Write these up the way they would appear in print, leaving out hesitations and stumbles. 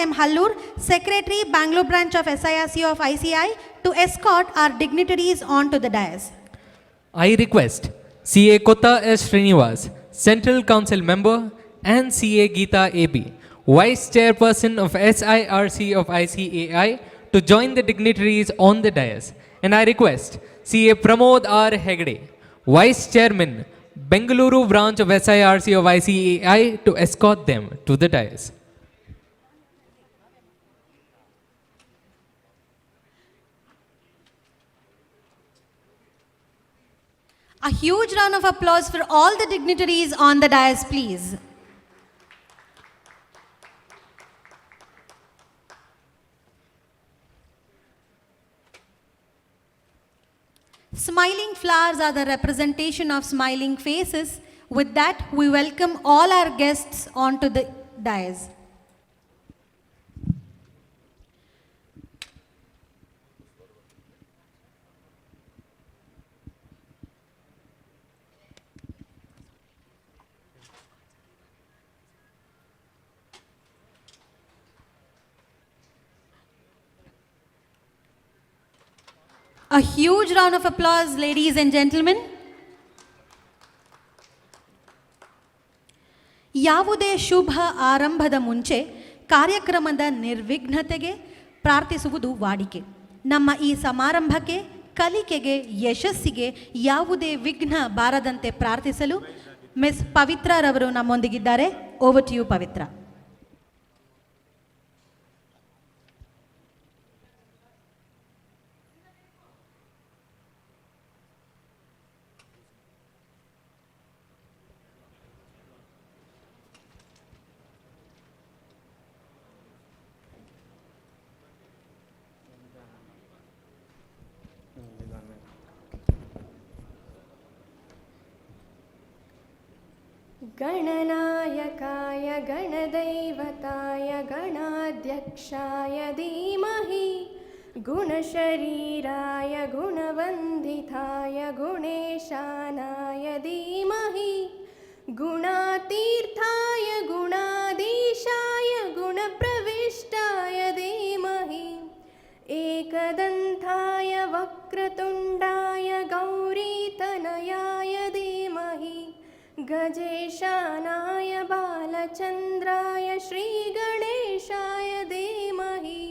M. Hallur, Secretary, Bangalore branch of SIRC of ICI, to escort our dignitaries onto the dais. I request CA Kota S. Srinivas, Central Council Member, and CA Geeta AB, Vice Chairperson of SIRC of ICAI, to join the dignitaries on the dais. And I request CA Pramod R. Hegde, Vice Chairman, Bengaluru branch of SIRC of ICAI, to escort them to the dais. A huge round of applause for all the dignitaries on the dais, please. Smiling flowers are the representation of smiling faces. With that, we welcome all our guests onto the dais. A huge round of applause, ladies and gentlemen. ಯಾವುದೇ ಶುಭ ಆರಂಭದ ಮುಂಚೆ ಕಾರ್ಯಕ್ರಮದ ನಿರ್ವಿಘ್ನತೆಗೆ ಪ್ರಾರ್ಥಿಸುವುದು ವಾಡಿಕೆ. ನಮ್ಮ ಈ ಸಮಾರಂಭಕ್ಕೆ, ಕಲಿಕೆಗೆ, ಯಶಸ್ಸಿಗೆ ಯಾವುದೇ ವಿಘ್ನ ಬಾರದಂತೆ ಪ್ರಾರ್ಥಿಸಲು ಮಿಸ್ ಪವಿತ್ರರವರು ನಮ್ಮೊಂದಿಗಿದ್ದಾರೆ. ಓವರ್ ಟು ಯು, ಪವಿತ್ರ. गणनायकाय गणदैवताय गणाध्यक्षाय धीमहि गुणशरीराय गुणवन्दिताय गुणेशानाय धीमहि गुणातीर्थाय गुणाधीशाय गुणप्रविष्टाय धीमहि एकदन्ताय वक्रतुण्डाय गौरीतनयाय धीमहि गजेशानाय बालचन्द्राय श्रीगणेशाय धीमहि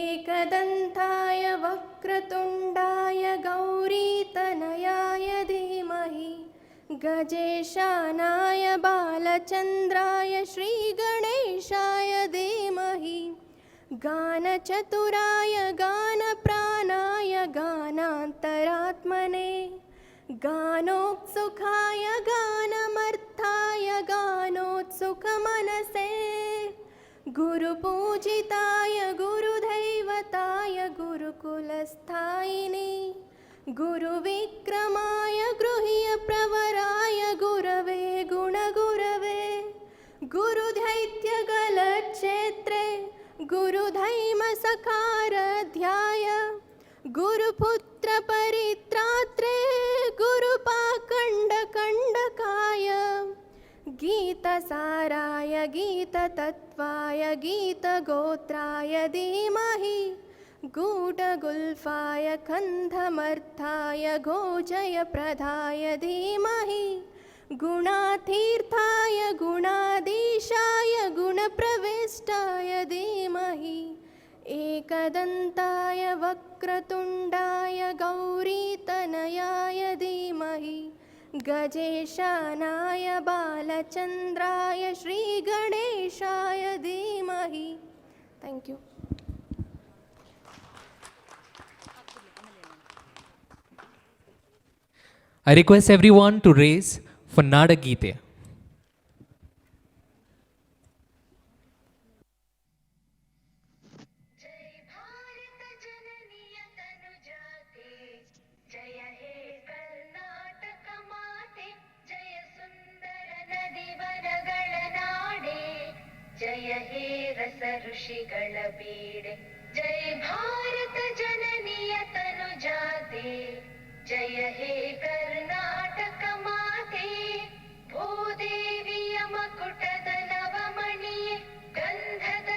एकदन्ताय वक्रतुण्डाय गौरीतनयाय धीमहि गजेशानाय बालचन्द्राय श्रीगणेशाय धीमहि गानचतुराय गानप्राणाय गानान्तरात्मने गानोत्सुकाय गानमर्थाय गानोत्सुकमनसे गुरुपूजिताय गुरुदैवताय गुरुकुलस्थायिने गुरुविक्रमाय गृह्यप्रवराय गुरवे गुणगुरवे गुरुदैत्यगलक्षेत्रे गुरुधैमसखारध्याय गुरुपुत्रपरित्रात्रे गुरुपाखण्डकण्डकाय गीतसाराय गीततत्त्वाय गीतगोत्राय धीमहि गूढगुल्फाय कन्धमर्थाय घोजयप्रदाय धीमहि गुणातीर्थाय गुणाधीशाय गुणप्रविष्टाय धीमहि एकदन्ताय वक्रतुण्डाय गौरीतनयाय धीमहि गजेशानाय बालचन्द्राय श्रीगणेशाय धीमहि. Thank you. I request everyone to raise for Nada Geete. जय हे रस ऋषिಗಳ ಬೀಡೆ जय भारत जननीय तनु जाते जय हे कर्नाटक माते भूदेविय मकुटದ ನವಮಣಿಯೇ ಗಂಧದ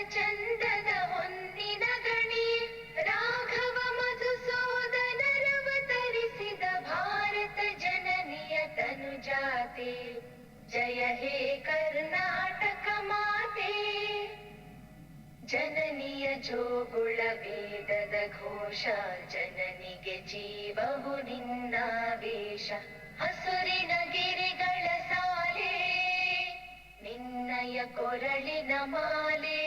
ಜೋಗುಳ ವೇದದ ಘೋಷ ಜನನಿಗೆ ಜೀವವು ನಿನ್ನಾವೇಶ ಹಸುರಿನ ಗಿರಿಗಳ ಸಾಲೆ ನಿನ್ನಯ ಕೊರಳಿನ ಮಾಲೆ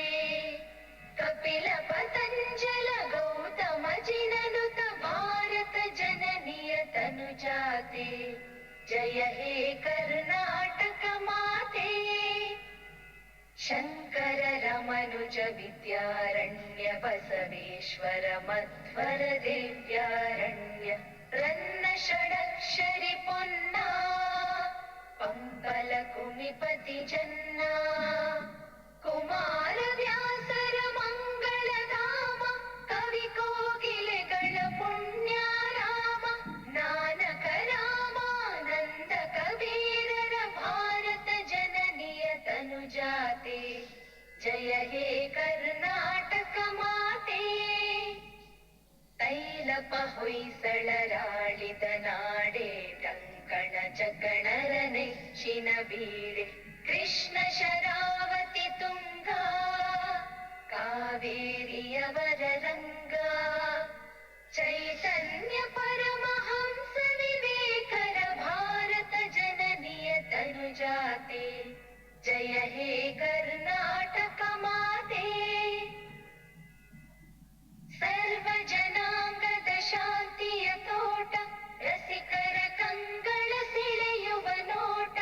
ಕಪಿಲ ಪತಂಜಲ ಗೌತಮ ಜಿನನುತ ಭಾರತ ಜನನಿಯ ತನುಜಾತೆ ಜಯ ಹೇ ಕರ್ನಾಟಕ ಮಾತೆ ಶಂಕರ ರಮನುಜ ವಿದ್ಯಾರಣ್ಯ ಬಸವೇಶ್ವರ ಮಧ್ವರ ದೇವ್ಯಾರಣ್ಯ ರನ್ನ ಷಡಕ್ಷರಿ ಪೊನ್ನ ಪಂಪಲ ಕುಮಿಪತಿ ಜನ್ನ ಕುಮಾರ ವ್ಯಾಸರ ಮಂಗಳಧಾಮ ಕವಿ ಕೋಗಿಲೆಗಳ ಪುಣ್ಯಾರಾಮ ನಾನಕ ರಾಮಾನಂದ ಕಬೀರರ ಭಾರತ ಜನನಿಯ ತನುಜಾತೆ ಜಯ ಹೇ ಕರ್ನಾಟಕ ಮಾತೆ ತೈಲಪ ಹೊಯ್ಸಳರಾಳಿದ ನಾಡೆ ಕಂಕಣ ಜಗಣರ ನೆಚ್ಚಿನ ಬೀಡೆ ಕೃಷ್ಣ ಶರಾವತಿ ತುಂಗ ಕಾವೇರಿಯವರ ರಂಗ ಚೈತನ್ಯ ಪರಮಹಂಸ ವಿವೇಕರ ಭಾರತ ಜನನಿಯ ತನುಜಾತೆ ಜಯ ಹೇ ಕರ್ನಾಟಕ ಮಾತೆ ಸರ್ವ ಜನಾಂಗದ ಶಾಂತಿಯ ತೋಟ ರಸಿಕರ ಕಂಗಳ ಸೆಳೆಯುವ ನೋಟ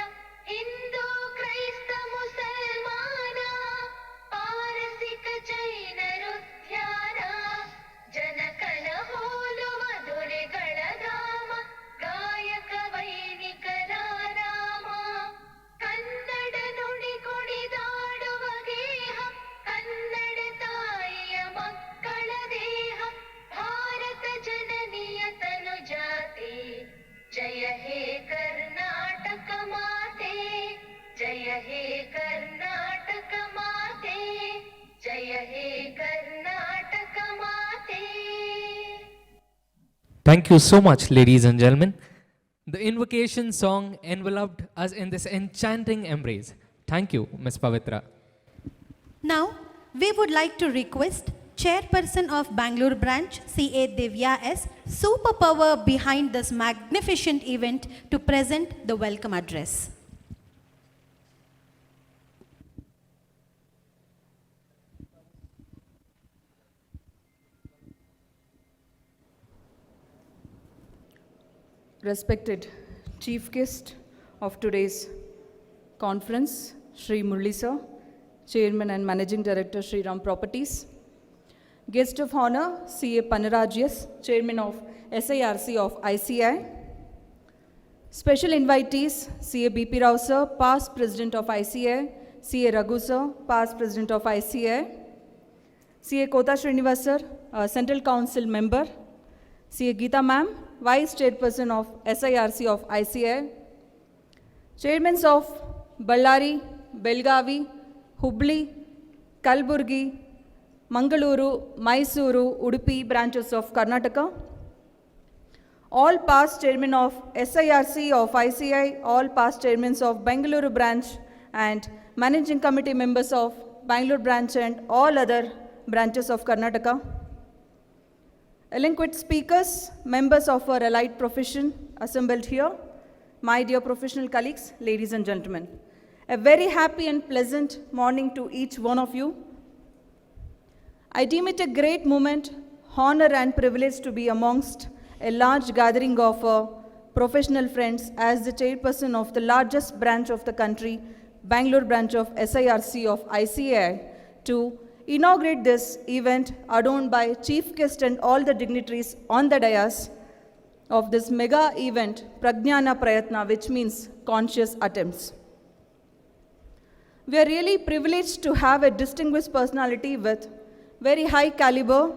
ಹಿಂದೂ ಕ್ರೈಸ್ತ ಮುಸಲ್ಮಾನ ಪಾರಸಿಕ ಜೈನರು ಧ್ಯಾನ ಜನಕನ ಹೋಲುವ ದೊರೆಗಳ ಧಾಮ ಗಾಯಕ ವೈಣಿಕರ ರಾಮ ಕನ್ನಡ ನುಡಿ ಕುಣಿದಾಡುವ ಗೇಹ ಕನ್ನಡ ತಾಯಿಯ ಮಕ್ಕಳ ದೇಹ ಭಾರತ ಜನನಿಯ ತನುಜಾತೆ ಜಯ ಹೇ ಕರ್ನಾಟಕ ಮಾತೆ ಜಯ ಹೇ ಕರ್ನಾಟಕ ಮಾತೆ ಜಯ ಹೇ ಕರ್ನಾಟಕ ಮಾತೆ. Thank you so much, ladies and gentlemen. The invocation song enveloped us in this enchanting embrace. Thank you, Ms. Pavitra. Now, we would like to request Chairperson of Bangalore Branch, CA Divya S, superpower behind this magnificent event to present the welcome address. Respected Chief Guest of today's conference, Shri Murli Sir, Chairman and Managing Director, Shri Ram Properties. Guest of Honor, CA Panarajias, Chairman of SIRC of ICI. Special invitees, CA BP Rao Sir, past President of ICI, CA Raghu Sir, past President of ICI, CA Kota Srinivas Sir, Central Council Member, CA Geeta Ma'am, Vice Chairperson of SIRC of ICI, Chairmen of Ballari, Belgavi, Hubli, Kalburgi, Mangaluru, Mysuru, Udupi branches of Karnataka, all past Chairmen of SIRC of ICI, all past Chairmen of Bangalore branch and Managing Committee members of Bangalore branch and all other branches of Karnataka, eloquent speakers, members of our allied profession assembled here, my dear professional colleagues, ladies and gentlemen. A very happy and pleasant morning to each one of you. I deem it a great moment, honor and privilege to be amongst a large gathering of professional friends as the chairperson of the largest branch of the country, Bangalore branch of SIRC of ICAI, to inaugurate this event adorned by chief guest and all the dignitaries on the dais of this mega event, Pragnana Prayatna, which means conscious attempts. We are really privileged to have a distinguished personality with very high caliber,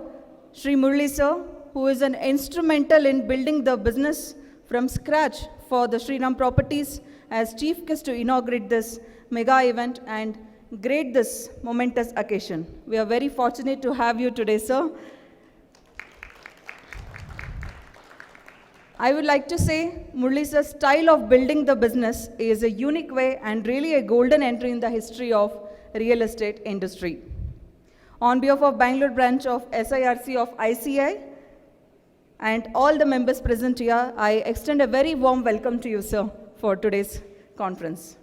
Shri Murli Sir, who is an instrumental in building the business from scratch for the Shri Ram Properties as chief guest to inaugurate this mega event and grade this momentous occasion. We are very fortunate to have you today, sir. I would like to say Murli's style of building the business is a unique way and really a golden entry in the history of real estate industry. On behalf of Bangalore branch of SIRC of ICI and all the members present here, I extend a very warm welcome to you, sir, for today's conference.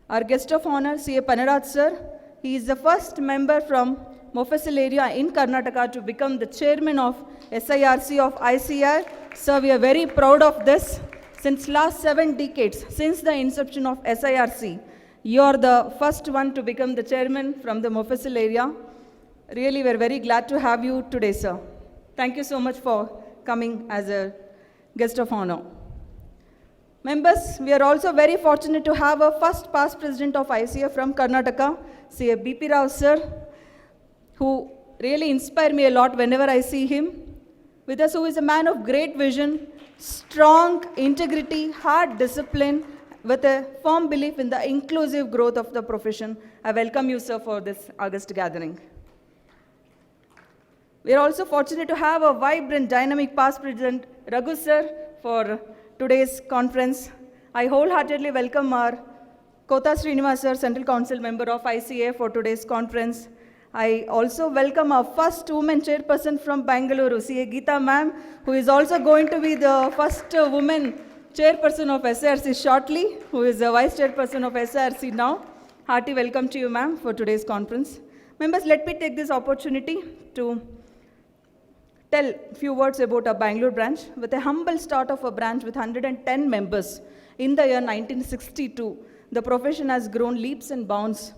Our guest of honor, CA Panaraj sir, he is the first member from Mofussil area in Karnataka to become the chairman of SIRC of ICI. Sir, we are very proud of this. Since last 7 decades, since the inception of SIRC, you are the first one to become the chairman from the Mofussil area. Really, we are very glad to have you today, sir. Thank you so much for coming as a guest of honor. Members, we are also very fortunate to have a first past president of ICA from Karnataka, CA BP Rao sir, who really inspire me a lot whenever I see him. With us, who is a man of great vision, strong integrity, hard discipline, with a firm belief in the inclusive growth of the profession. I welcome you, sir, for this August gathering. We are also fortunate to have a vibrant, dynamic past president, Raghu sir, for today's conference. I wholeheartedly welcome our Kota Srinivas sir, Central Council member of ICA, for today's conference. I also welcome our first woman chairperson from Bangalore, CA Geeta ma'am, who is also going to be the first woman chairperson of SIRC shortly, who is the vice chairperson of SIRC now. Hearty welcome to you, ma'am, for today's conference. Members, let me take this opportunity to tell a few words about our Bangalore branch. With a humble start of a branch with 110 members in the year 1962, the profession has grown leaps and bounds.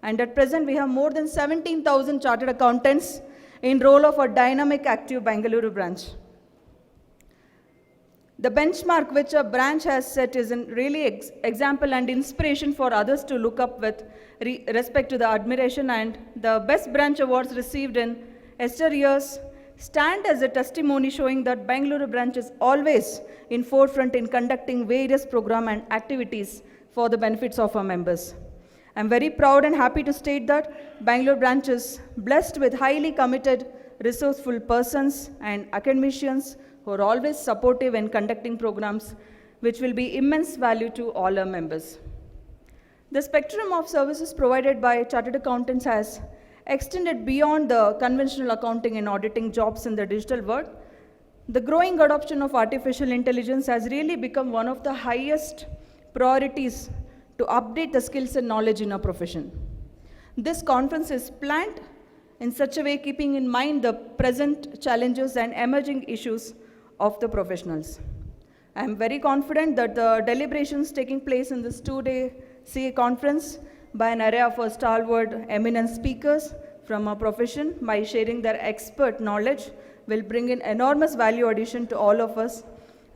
And at present, we have more than 17,000 chartered accountants in role of a dynamic, active Bangalore branch. The benchmark which a branch has set is a really example and inspiration for others to look up with respect to the admiration, and the best branch awards received in Esther years stand as a testimony showing that Bangalore branch is always in forefront in conducting various programs and activities for the benefits of our members. I'm very proud and happy to state that Bangalore branch is blessed with highly committed, resourceful persons and academicians who are always supportive in conducting programs which will be immense value to all our members. The spectrum of services provided by chartered accountants has extended beyond the conventional accounting and auditing jobs in the digital world. The growing adoption of artificial intelligence has really become one of the highest priorities to update the skills and knowledge in our profession. This conference is planned in such a way keeping in mind the present challenges and emerging issues of the professionals. I am very confident that the deliberations taking place in this 2-day CA conference by an array of stalwart, eminent speakers from our profession, by sharing their expert knowledge, will bring in enormous value addition to all of us,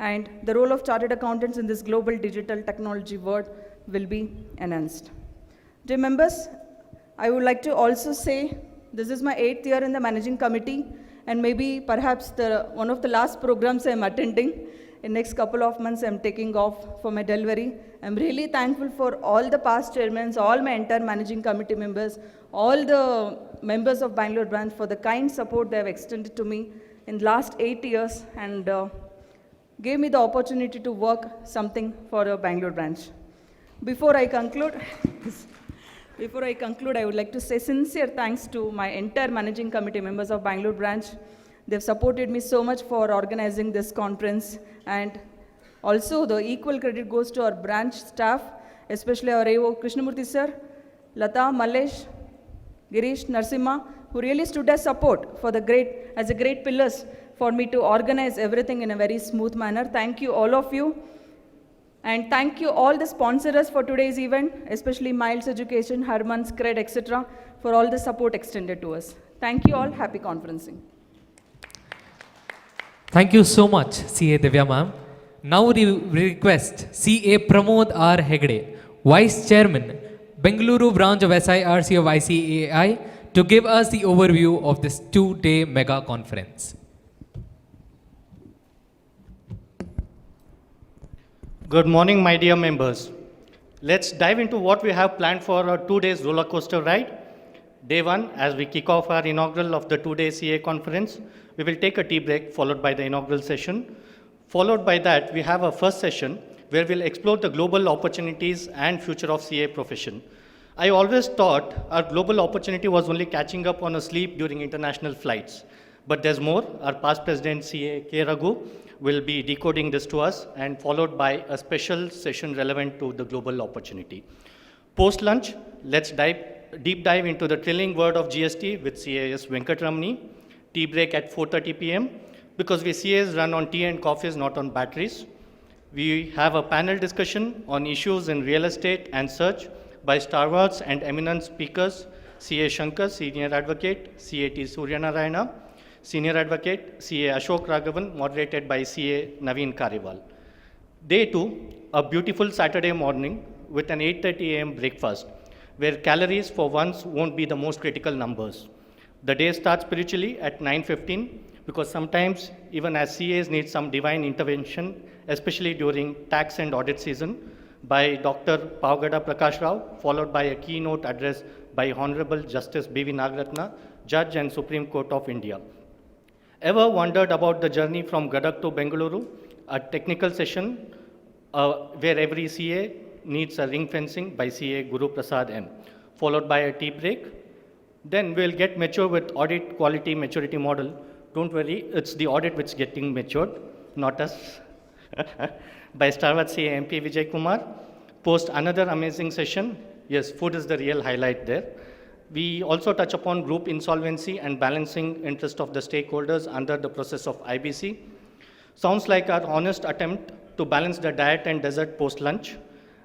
and the role of chartered accountants in this global digital technology world will be enhanced. Dear members, I would like to also say this is my 8th year in the managing committee, and maybe perhaps one of the last programs I'm attending. In next couple of months, I'm taking off for my delivery. I'm really thankful for all the past chairmen, all my entire managing committee members, all the members of Bangalore branch for the kind support they have extended to me in the last 8 years, and gave me the opportunity to work something for a Bangalore branch. Before I conclude, I would like to say sincere thanks to my entire managing committee members of Bangalore branch. They've supported me so much for organizing this conference, and also the equal credit goes to our branch staff, especially our AO Krishnamurthy sir, Lata, Mallesh, Girish, Narsimha, who really stood as support for as a great pillars for me to organize everything in a very smooth manner. Thank you, all of you. And thank you all the sponsors for today's event, especially Miles Education, Harman's Cred, etc., for all the support extended to us. Thank you all. Happy conferencing. Thank you so much, CA Divya ma'am. Now we request CA Pramod R. Hegde, Vice Chairman, Bengaluru branch of SIRC of ICAI, to give us the overview of this 2-day mega conference. Good morning, my dear members. Let's dive into what we have planned for our 2 days roller coaster ride. Day 1, as we kick off our inaugural of the 2-day CA conference, we will take a tea break followed by the inaugural session. Followed by that, we have a first session where we'll explore the global opportunities and future of CA profession. I always thought our global opportunity was only catching up on a sleep during international flights. But there's more. Our past president, CA K. Raghu, will be decoding this to us and followed by a special session relevant to the global opportunity. Post lunch, let's deep dive into the thrilling world of GST with CAS Venkatramani. Tea break at 4:30 p.m. because we CAs run on tea and coffees, not on batteries. We have a panel discussion on issues in real estate and search by stalwarts and eminent speakers, CA Shankar, Senior Advocate, CAT Suryanarayana, Senior Advocate, CA Ashok Raghavan, moderated by CA Naveen Kariwal. Day 2, a beautiful Saturday morning with an 8:30 a.m. breakfast, where calories for once won't be the most critical numbers. The day starts spiritually at 9:15 because sometimes even as CAs need some divine intervention, especially during tax and audit season, by Dr. Pavgada Prakash Rao, followed by a keynote address by Honorable Justice B.V. Nagaratna, Judge and Supreme Court of India. Ever wondered about the journey from Gadak to Bengaluru? A technical session where every CA needs a ring fencing by CA Guru Prasad M, followed by a tea break. Then we'll get mature with audit quality maturity model. Don't worry, it's the audit which is getting matured, not us. By Starwat CA MP Vijay Kumar. Post another amazing session. Yes, food is the real highlight there. We also touch upon group insolvency and balancing interest of the stakeholders under the process of IBC. Sounds like our honest attempt to balance the diet and dessert post-lunch.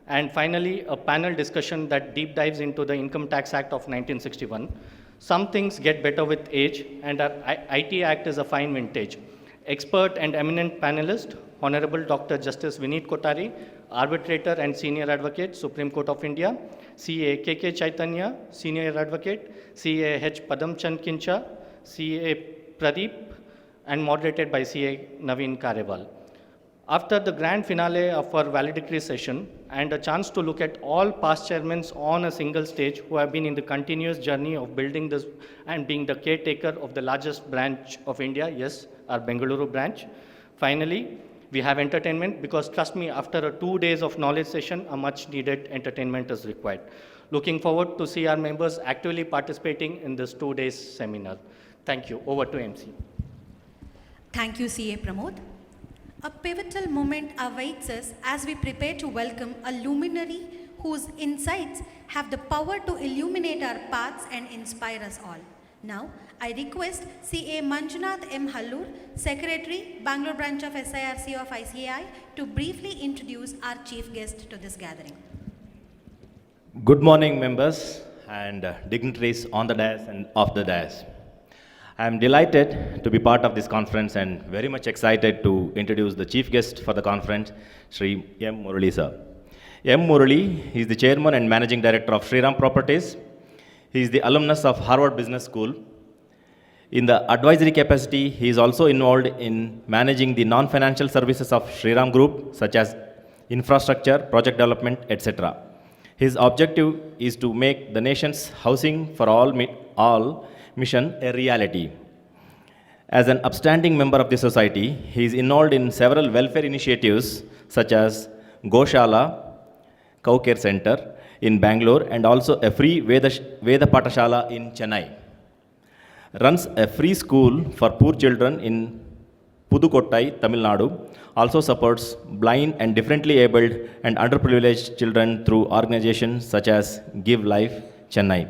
And finally, a panel discussion that deep dives into the Income Tax Act of 1961. Some things get better with age, and our IT Act is a fine vintage. Expert and eminent panelist, Honorable Dr. Justice Vineet Kotari, Arbitrator and Senior Advocate, Supreme Court of India, CA KK Chaitanya, Senior Advocate, CA H. Padamchand Kincha, CA Pradeep, and moderated by CA Naveen Kariwal. After the grand finale of our valedictory session and a chance to look at all past chairmen on a single stage who have been in the continuous journey of building this and being the caretaker of the largest branch of India, yes, our Bengaluru branch. Finally, we have entertainment because trust me, after a 2 days of knowledge session, a much needed entertainment is required. Looking forward to see our members actively participating in this 2 days seminar. Thank you. Over to MC. Thank you, CA Pramod. A pivotal moment awaits us as we prepare to welcome a luminary whose insights have the power to illuminate our paths and inspire us all. Now, I request CA Manjunath M. Hallur, Secretary, Bangalore Branch of SIRC of ICAI, to briefly introduce our chief guest to this gathering. Good morning, members and dignitaries on the dais and off the dais. I am delighted to be part of this conference and very much excited to introduce the chief guest for the conference, Sri M. Murali sir. M. Murali is the chairman and managing director of Shriram Properties. He is the alumnus of Harvard Business School. In the advisory capacity, he is also involved in managing the non-financial services of Shriram Group, such as infrastructure, project development, etc. His objective is to make the nation's housing for all mission a reality. As an upstanding member of the society, he is involved in several welfare initiatives such as Goshala, Cow Care Center in Bangalore, and also a free Veda Patashala in Chennai. Runs a free school for poor children in Pudukottai, Tamil Nadu. Also supports blind and differently abled and underprivileged children through organizations such as Give Life, Chennai.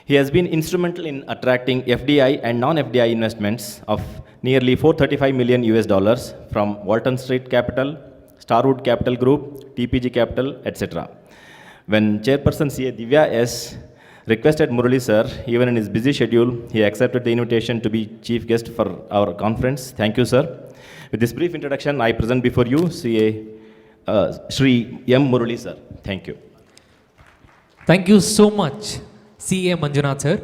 He has been instrumental in attracting FDI and non-FDI investments of nearly $435 million from Walton Street Capital, Starwood Capital Group, TPG Capital, etc. When Chairperson CA Divya S. requested Murali sir, even in his busy schedule, he accepted the invitation to be chief guest for our conference. Thank you, sir. With this brief introduction, I present before you Sri M. Murali sir. Thank you. Thank you so much, CA Manjunath sir.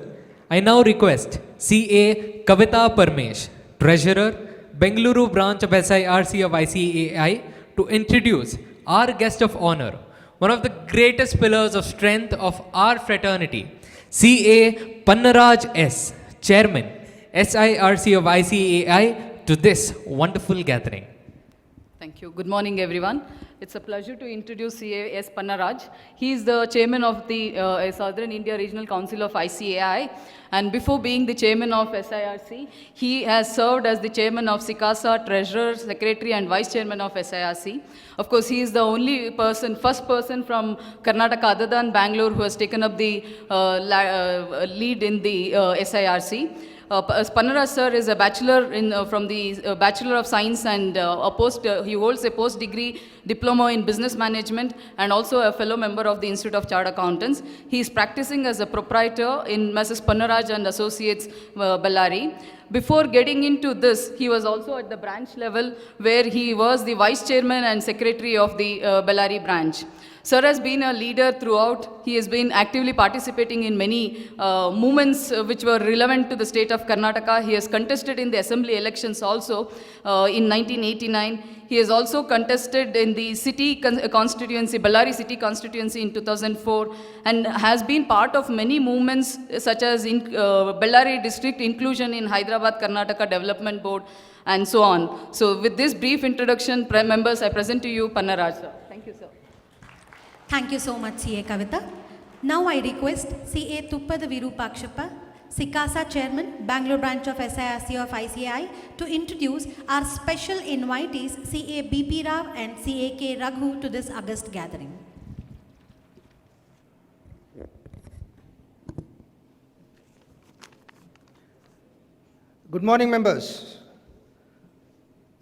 I now request CA Kavita Parmesh, Treasurer, Bengaluru Branch of SIRC of ICAI, to introduce our guest of honor, one of the greatest pillars of strength of our fraternity, CA Pannaraj S., Chairman, SIRC of ICAI, to this wonderful gathering. Thank you. Good morning, everyone. It's a pleasure to introduce CA S. Pannaraj. He is the chairman of the Southern India Regional Council of ICAI. And before being the chairman of SIRC, he has served as the chairman of SICASA, treasurer, secretary, and vice chairman of SIRC. Of course, he is the only person, first person from Karnataka other than Bangalore who has taken up the lead in the SIRC. Pannaraj sir is a bachelor from the Bachelor of Science and he holds a post-degree diploma in business management and also a fellow member of the Institute of Chartered Accountants. He is practicing as a proprietor in Mrs. Pannaraj and Associates, Bellary. Before getting into this, he was also at the branch level where he was the vice chairman and secretary of the Bellary branch. Sir has been a leader throughout. He has been actively participating in many movements which were relevant to the state of Karnataka. He has contested in the assembly elections also in 1989. He has also contested in the city constituency, Bellary city constituency in 2004, and has been part of many movements such as Bellary district inclusion in Hyderabad Karnataka Development Board and so on. So with this brief introduction, members, I present to you Pannaraj sir. Thank you, sir. Thank you so much, CA Kavita. Now I request CA Tuppada Virupakshappa, SICASA Chairman, Bangalore branch of SIRC of ICI, to introduce our special invitees CA BP Rao and CA K Raghu to this August gathering. Good morning, members.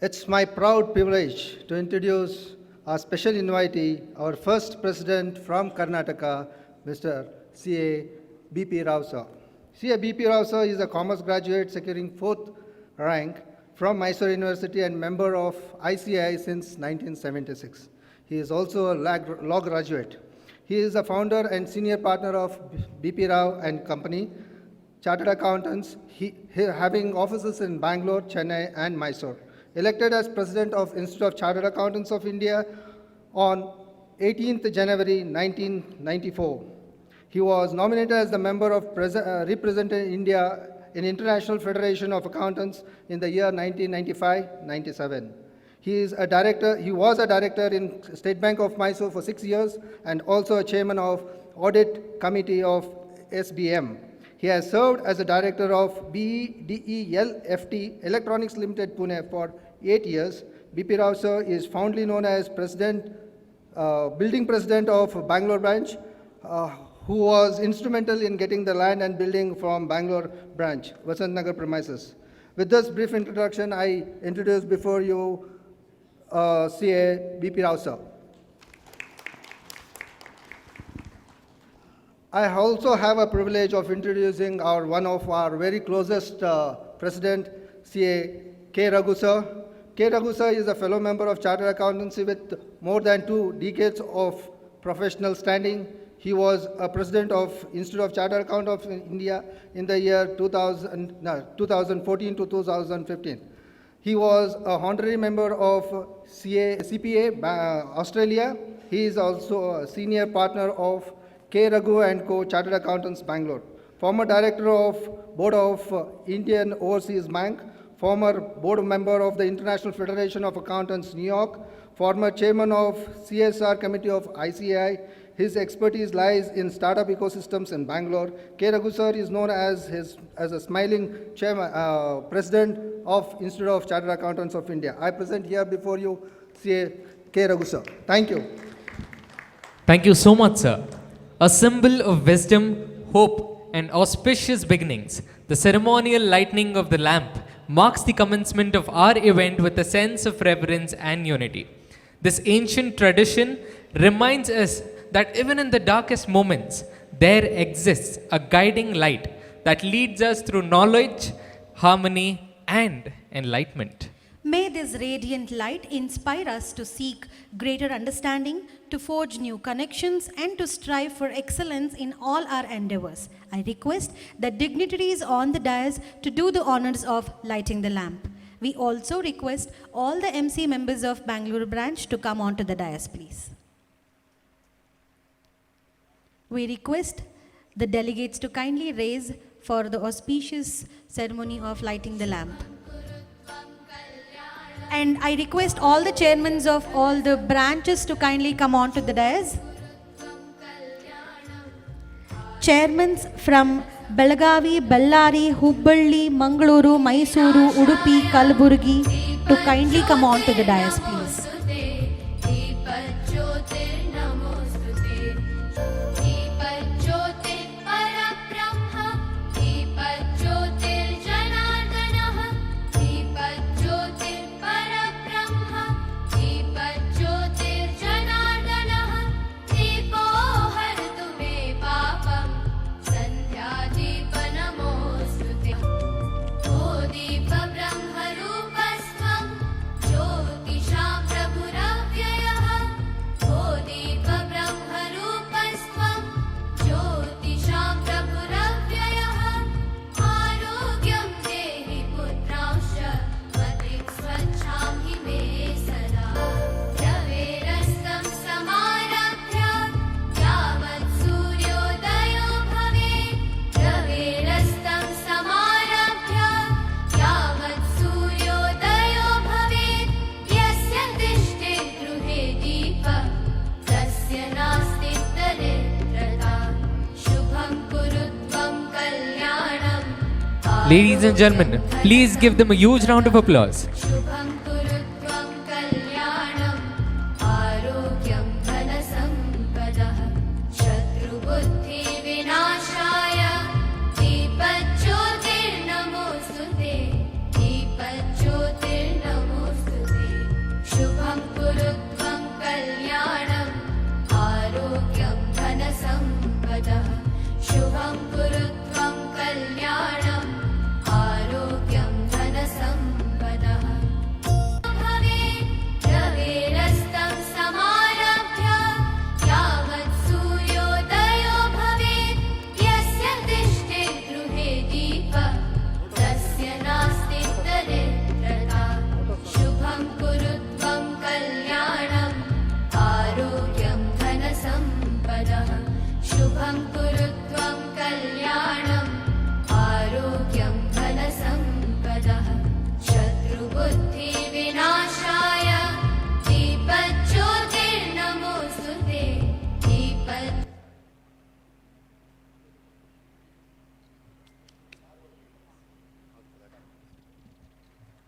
It's my proud privilege to introduce our special invitee, our first president from Karnataka, Mr. C.A. B.P. Rao sir. C.A. B.P. Rao sir is a commerce graduate securing 4th rank from Mysore University and member of ICI since 1976. He is also a law graduate. He is a founder and senior partner of B.P. Rao and Company, Chartered Accountants, having offices in Bangalore, Chennai, and Mysore. Elected as President of Institute of Chartered Accountants of India on 18th January 1994. He was nominated as the member of representing India in International Federation of Accountants in the year 1995-97. He was a director in State Bank of Mysore for 6 years and also a chairman of Audit Committee of SBM. He has served as a director of BEDELFT Electronics Limited Pune for 8 years. B.P. Rao sir is fondly known as building president of Bangalore branch, who was instrumental in getting the land and building from Bangalore branch, Vasant Nagar premises. With this brief introduction, I introduce before you CA B.P. Rao sir. I also have a privilege of introducing one of our very closest president, CA K. Raghu sir. K. Raghu sir is a fellow member of Chartered Accountancy with more than 2 decades of professional standing. He was a president of Institute of Chartered Accountants of India in the year 2014 to 2015. He was a honorary member of CPA Australia. He is also a senior partner of K. Raghu and Co. Chartered Accountants, Bangalore. Former director of Board of Indian Overseas Bank. Former board member of the International Federation of Accountants, New York. Former chairman of CSR Committee of ICAI. His expertise lies in startup ecosystems in Bangalore. K. Raghu sir is known as a smiling chairman, president of Institute of Chartered Accountants of India. I present here before you CA K. Raghu sir. Thank you. Thank you so much, sir. A symbol of wisdom, hope, and auspicious beginnings, the ceremonial lighting of the lamp marks the commencement of our event with a sense of reverence and unity. This ancient tradition reminds us that even in the darkest moments, there exists a guiding light that leads us through knowledge, harmony, and enlightenment. May this radiant light inspire us to seek greater understanding, to forge new connections, and to strive for excellence in all our endeavors. I request the dignitaries on the dais to do the honors of lighting the lamp. We also request all the MC members of Bangalore branch to come onto the dais, please. We request the delegates to kindly raise for the auspicious ceremony of lighting the lamp. And I request all the chairmen of all the branches to kindly come on to the dais. Chairmen from Belagavi, Bellary, Hubballi, Mangaluru, Mysuru, Udupi, Kalaburgi to kindly come on to the dais, please. Ladies and gentlemen, please give them a huge round of applause.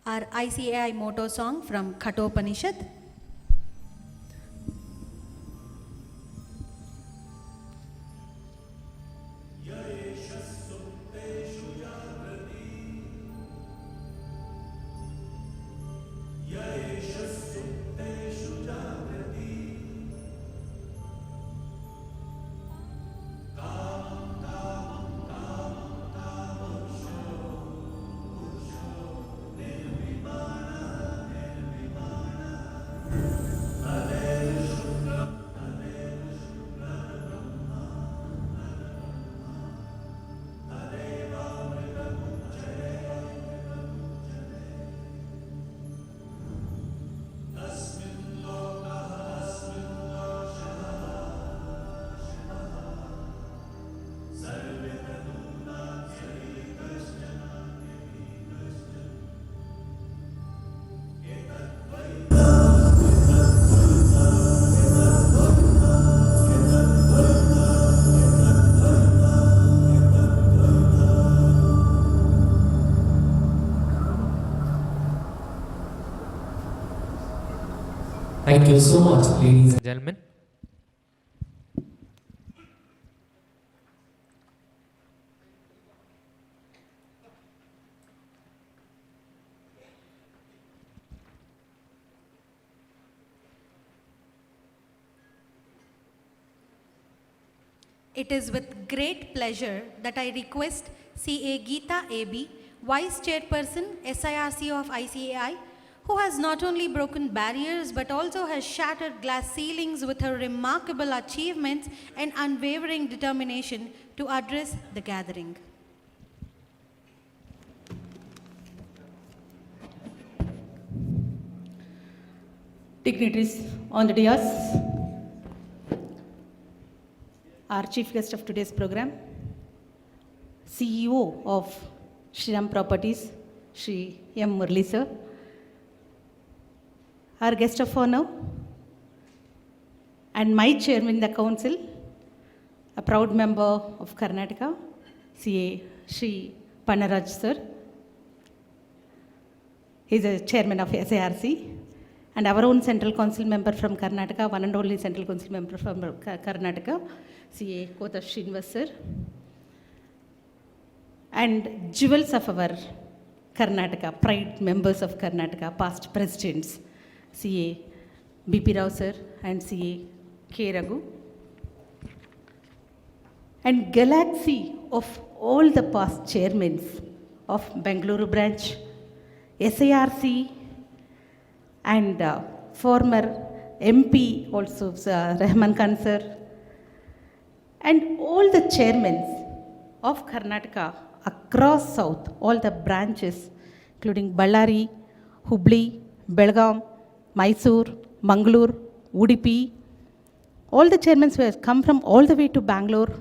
Our ICAI motto song from Kathopanishad. Thank you so much, ladies and gentlemen. It is with great pleasure that I request CA Geeta AB, Vice Chairperson SIRC of ICAI, who has not only broken barriers but also has shattered glass ceilings with her remarkable achievements and unwavering determination to address the gathering. Dignitaries on the dais, our chief guest of today's program, CEO of Shriram Properties, Shri M. Murli sir, our guest of honor, and my chairman in the council, a proud member of Karnataka, CA Shri Panaraj sir. He's a chairman of SARC, and our own central council member from Karnataka, one and only central council member from Karnataka, CA Kota Srinivas sir. And jewels of our Karnataka, pride members of Karnataka, past presidents, CA BP Rao sir and CA K Raghu. And galaxy of all the past chairmen of Bengaluru branch, SARC, and former MP also, Rahman Khan sir, and all the chairmen of Karnataka across South, all the branches, including Ballari, Hubli, Belgaum, Mysore, Mangalore, Udupi, all the chairmen who have come from all the way to Bangalore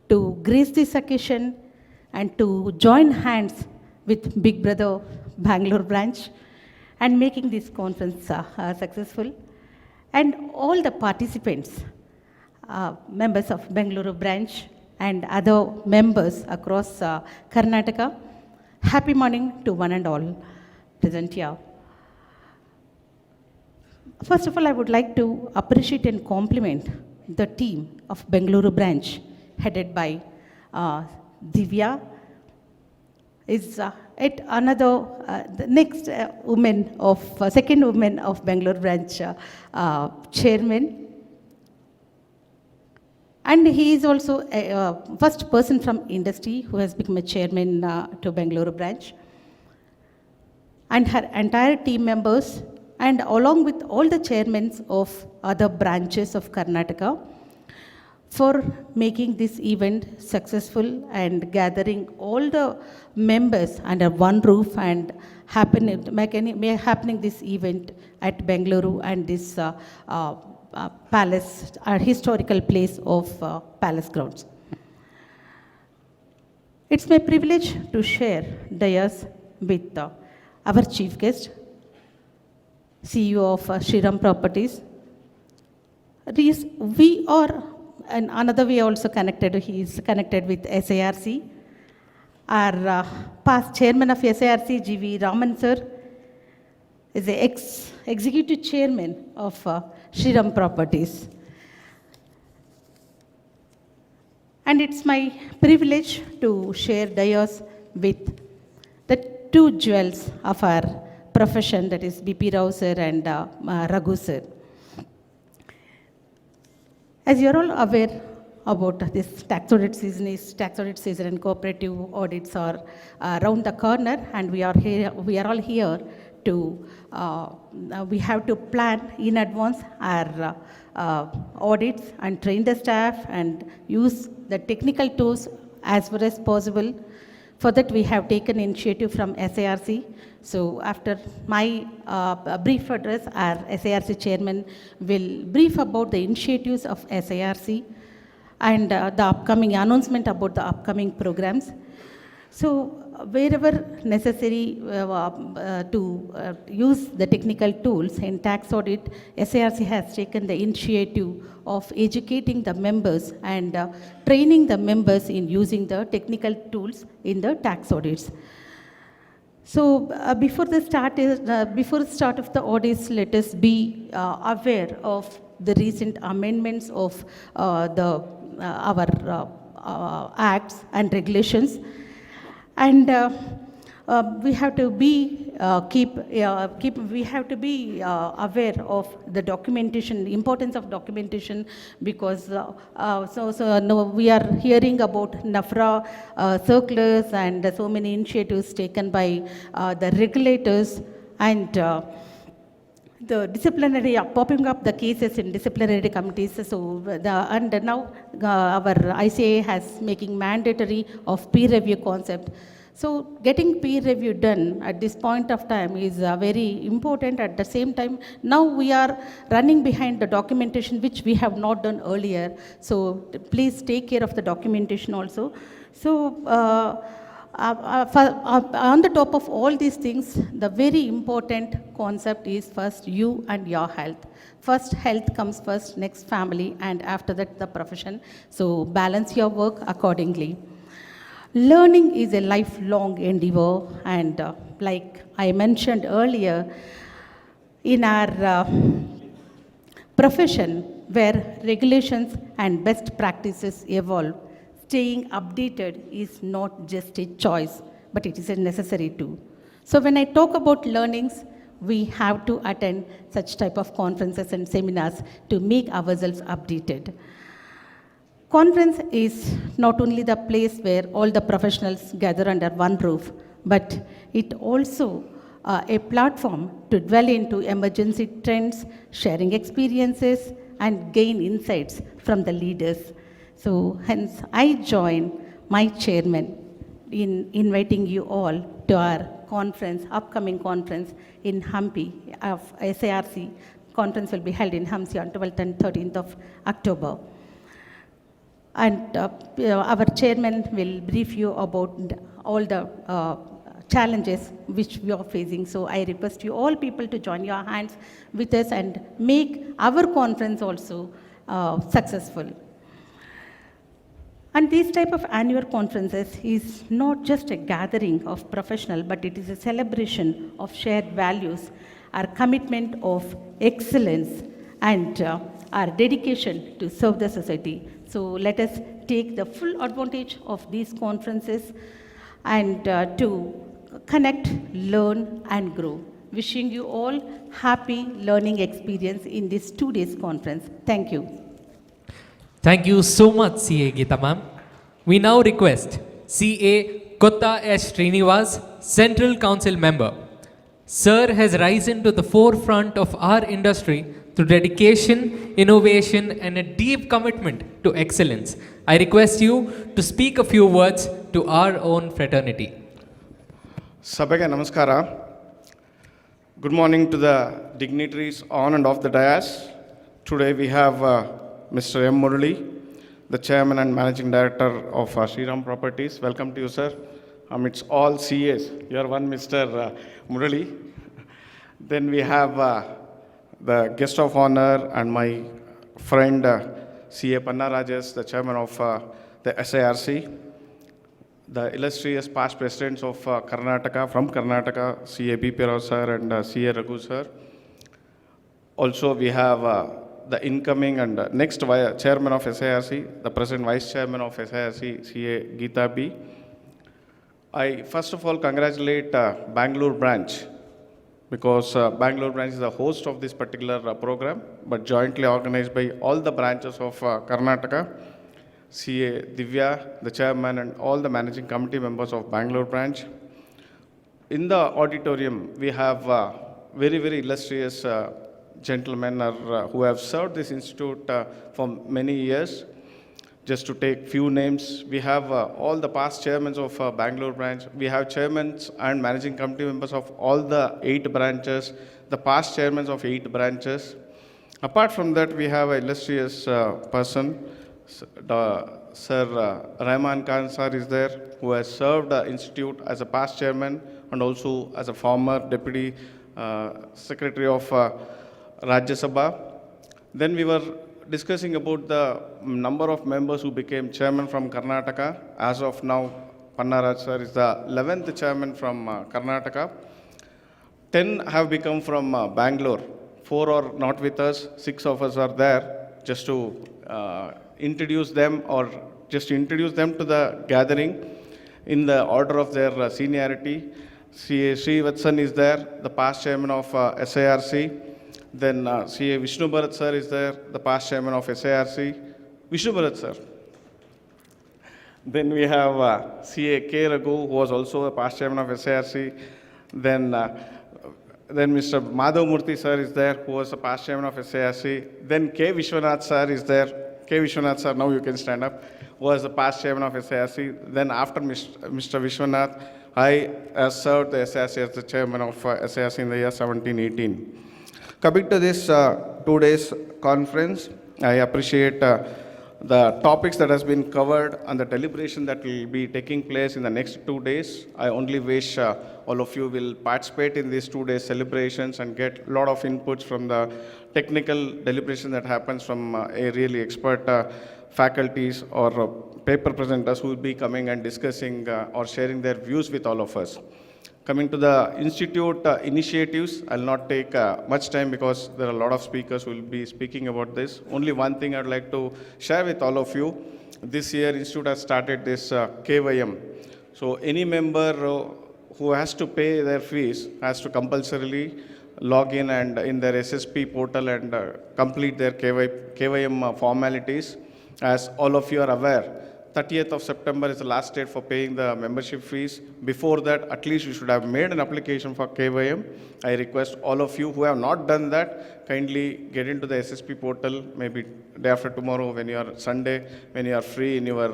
to grace this occasion and to join hands with Big Brother Bangalore branch and making this conference successful. And all the participants, members of Bengaluru branch and other members across Karnataka, happy morning to one and all present here. First of all, I would like to appreciate and compliment the team of Bengaluru branch headed by Divya. Is at another, the next woman of, second woman of Bangalore branch chairman. And he is also a first person from industry who has become a chairman to Bengaluru branch. And her entire team members, and along with all the chairmen of other branches of Karnataka, for making this event successful and gathering all the members under one roof and happening this event at Bengaluru and this palace, historical place of palace grounds. It's my privilege to share dais with our chief guest, CEO of Shriram Properties. We are, and another way also connected, he is connected with SARC. Our past chairman of SARC, G.V. Raman sir, is the executive chairman of Shriram Properties. And it's my privilege to share dais with the two jewels of our profession, that is BP Rao sir and Raghu sir. As you're all aware about this tax audit season and cooperative audits are around the corner, and we are all here to, we have to plan in advance our audits and train the staff and use the technical tools as far as possible. For that, we have taken initiative from SARC. So after my brief address, our SARC chairman will brief about the initiatives of SARC and the upcoming announcement about the upcoming programs. So wherever necessary to use the technical tools in tax audit, SARC has taken the initiative of educating the members and training the members in using the technical tools in the tax audits. So before the start of the audits, let us be aware of the recent amendments of our acts and regulations, and we have to be we have to be aware of the documentation, importance of documentation, because we are hearing about NAFRA circulars and so many initiatives taken by the regulators, and the disciplinary popping up the cases in disciplinary committees. So and now our ICA has making mandatory of peer review concept. So getting peer review done at this point of time is very important. At the same time, now we are running behind the documentation which we have not done earlier. So please take care of the documentation also. So On the top of all these things, the very important concept is first you and your health. First, health comes first, next family, and after that, the profession. So, balance your work accordingly. Learning is a lifelong endeavor, and like I mentioned earlier, in our profession where regulations and best practices evolve, staying updated is not just a choice, but it is a necessary too. So when I talk about learnings, we have to attend such type of conferences and seminars to make ourselves updated. Conference is not only the place where all the professionals gather under one roof, but it also a platform to dwell into emergency trends, sharing experiences, and gain insights from the leaders. So hence I join my chairman in inviting you all to our conference, upcoming conference in Hampi of SARC. Conference will be held in Hampi on 12th and 13th of October. And our chairman will brief you about all the challenges which we are facing. So I request you all people to join your hands with us and make our conference also successful. And these type of annual conferences is not just a gathering of professional, but it is a celebration of shared values, our commitment of excellence, and our dedication to serve the society. So let us take the full advantage of these conferences and to connect, learn, and grow. Wishing you all happy learning experience in this 2 days conference. Thank you. Thank you so much, CA Geeta ma'am. We now request CA Kotta S. Srinivas, Central Council member. Sir has risen to the forefront of our industry through dedication, innovation, and a deep commitment to excellence. I request you to speak a few words to our own fraternity. Sabhaga Namaskara. Good morning to the dignitaries on and off the dais. Today we have Mr. M. Murali, the Chairman and Managing Director of Shriram Properties. Welcome to you, sir. It's all CAs. You are one Mr. Murali. Then we have the guest of honor and my friend CA Panna Rajas, the Chairman of the SIRC. The illustrious past presidents of Karnataka, from Karnataka, CA BP Rao sir and CA Raghu sir. Also, we have the incoming and next chairman of SIRC, the present vice chairman of SIRC, CA Geeta B. I first of all congratulate Bangalore branch because Bangalore branch is the host of this particular program, but jointly organized by all the branches of Karnataka. CA Divya, the chairman, and all the managing committee members of Bangalore branch. In the auditorium, we have very, very illustrious gentlemen who have served this institute for many years. Just to take few names, we have all the past chairmen of Bangalore branch. We have chairmen and managing committee members of all the 8 branches, the past chairmen of 8 branches. Apart from that, we have an illustrious person, Sir Rahman Khan sir is there, who has served the institute as a past chairman and also as a former deputy secretary of Rajya Sabha. Then we were discussing about the number of members who became chairman from Karnataka. As of now, Panna Raj sir is the 11th chairman from Karnataka. 10 have become from Bangalore. 4 are not with us, 6 of us are there. Just to introduce them or just introduce them to the gathering in the order of their seniority. CA Srivatsan is there, the past chairman of SIRC. Then CA Vishnu Bharat sir is there, the past chairman of SIRC. Vishnu Bharat sir. Then we have CA K. Raghu, who was also the past chairman of SIRC. Then Mr. Madhav Murthy sir is there, who was the past chairman of SIRC. Then K. Vishwanath sir is there. K. Vishwanath sir, now you can stand up, was the past chairman of SIRC. Then after Mr. Vishwanath, I served the SIRC as the chairman of SIRC in the year 17-18. Coming to this 2 days conference, I appreciate the topics that has been covered and the deliberation that will be taking place in the next 2 days. I only wish all of you will participate in these 2 days celebrations and get a lot of inputs from the technical deliberation that happens from a really expert faculties or paper presenters who will be coming and discussing or sharing their views with all of us. Coming to the institute initiatives, I'll not take much time because there are a lot of speakers who will be speaking about this. Only one thing I'd like to share with all of you. This year, institute has started this KYM. So any member who has to pay their fees has to compulsorily log in and in their SSP portal and complete their KYM formalities. As all of you are aware, 30th of September is the last date for paying the membership fees. Before that, at least you should have made an application for KYM. I request all of you who have not done that, kindly get into the SSP portal, maybe day after tomorrow when you are Sunday, when you are free in your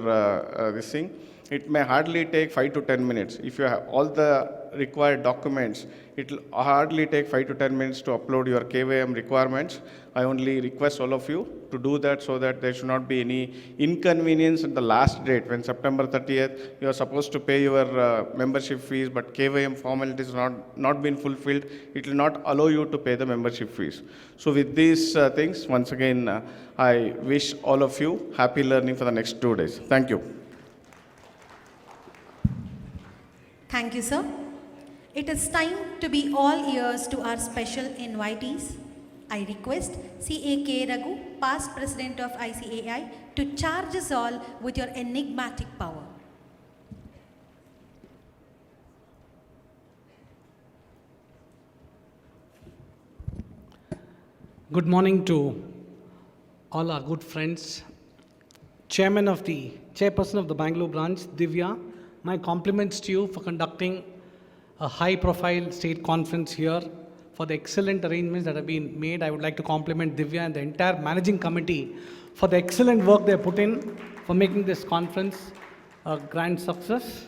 this thing. It may hardly take 5 to 10 minutes. If you have all the required documents, it will hardly take 5 to 10 minutes to upload your KYM requirements. I only request all of you to do that so that there should not be any inconvenience at the last date. When September 30th, you are supposed to pay your membership fees, but KYM formalities not been fulfilled. It will not allow you to pay the membership fees. So with these things, once again, I wish all of you happy learning for the next 2 days. Thank you. Thank you, sir. It is time to be all ears to our special invitees. I request C.A.K. Raghu, past president of ICAI, to charge us all with your enigmatic power. Good morning to all our good friends. Chairperson of the Bangalore branch, Divya, my compliments to you for conducting a high-profile state conference here, for the excellent arrangements that have been made. I would like to compliment Divya and the entire managing committee for the excellent work they have put in for making this conference a grand success.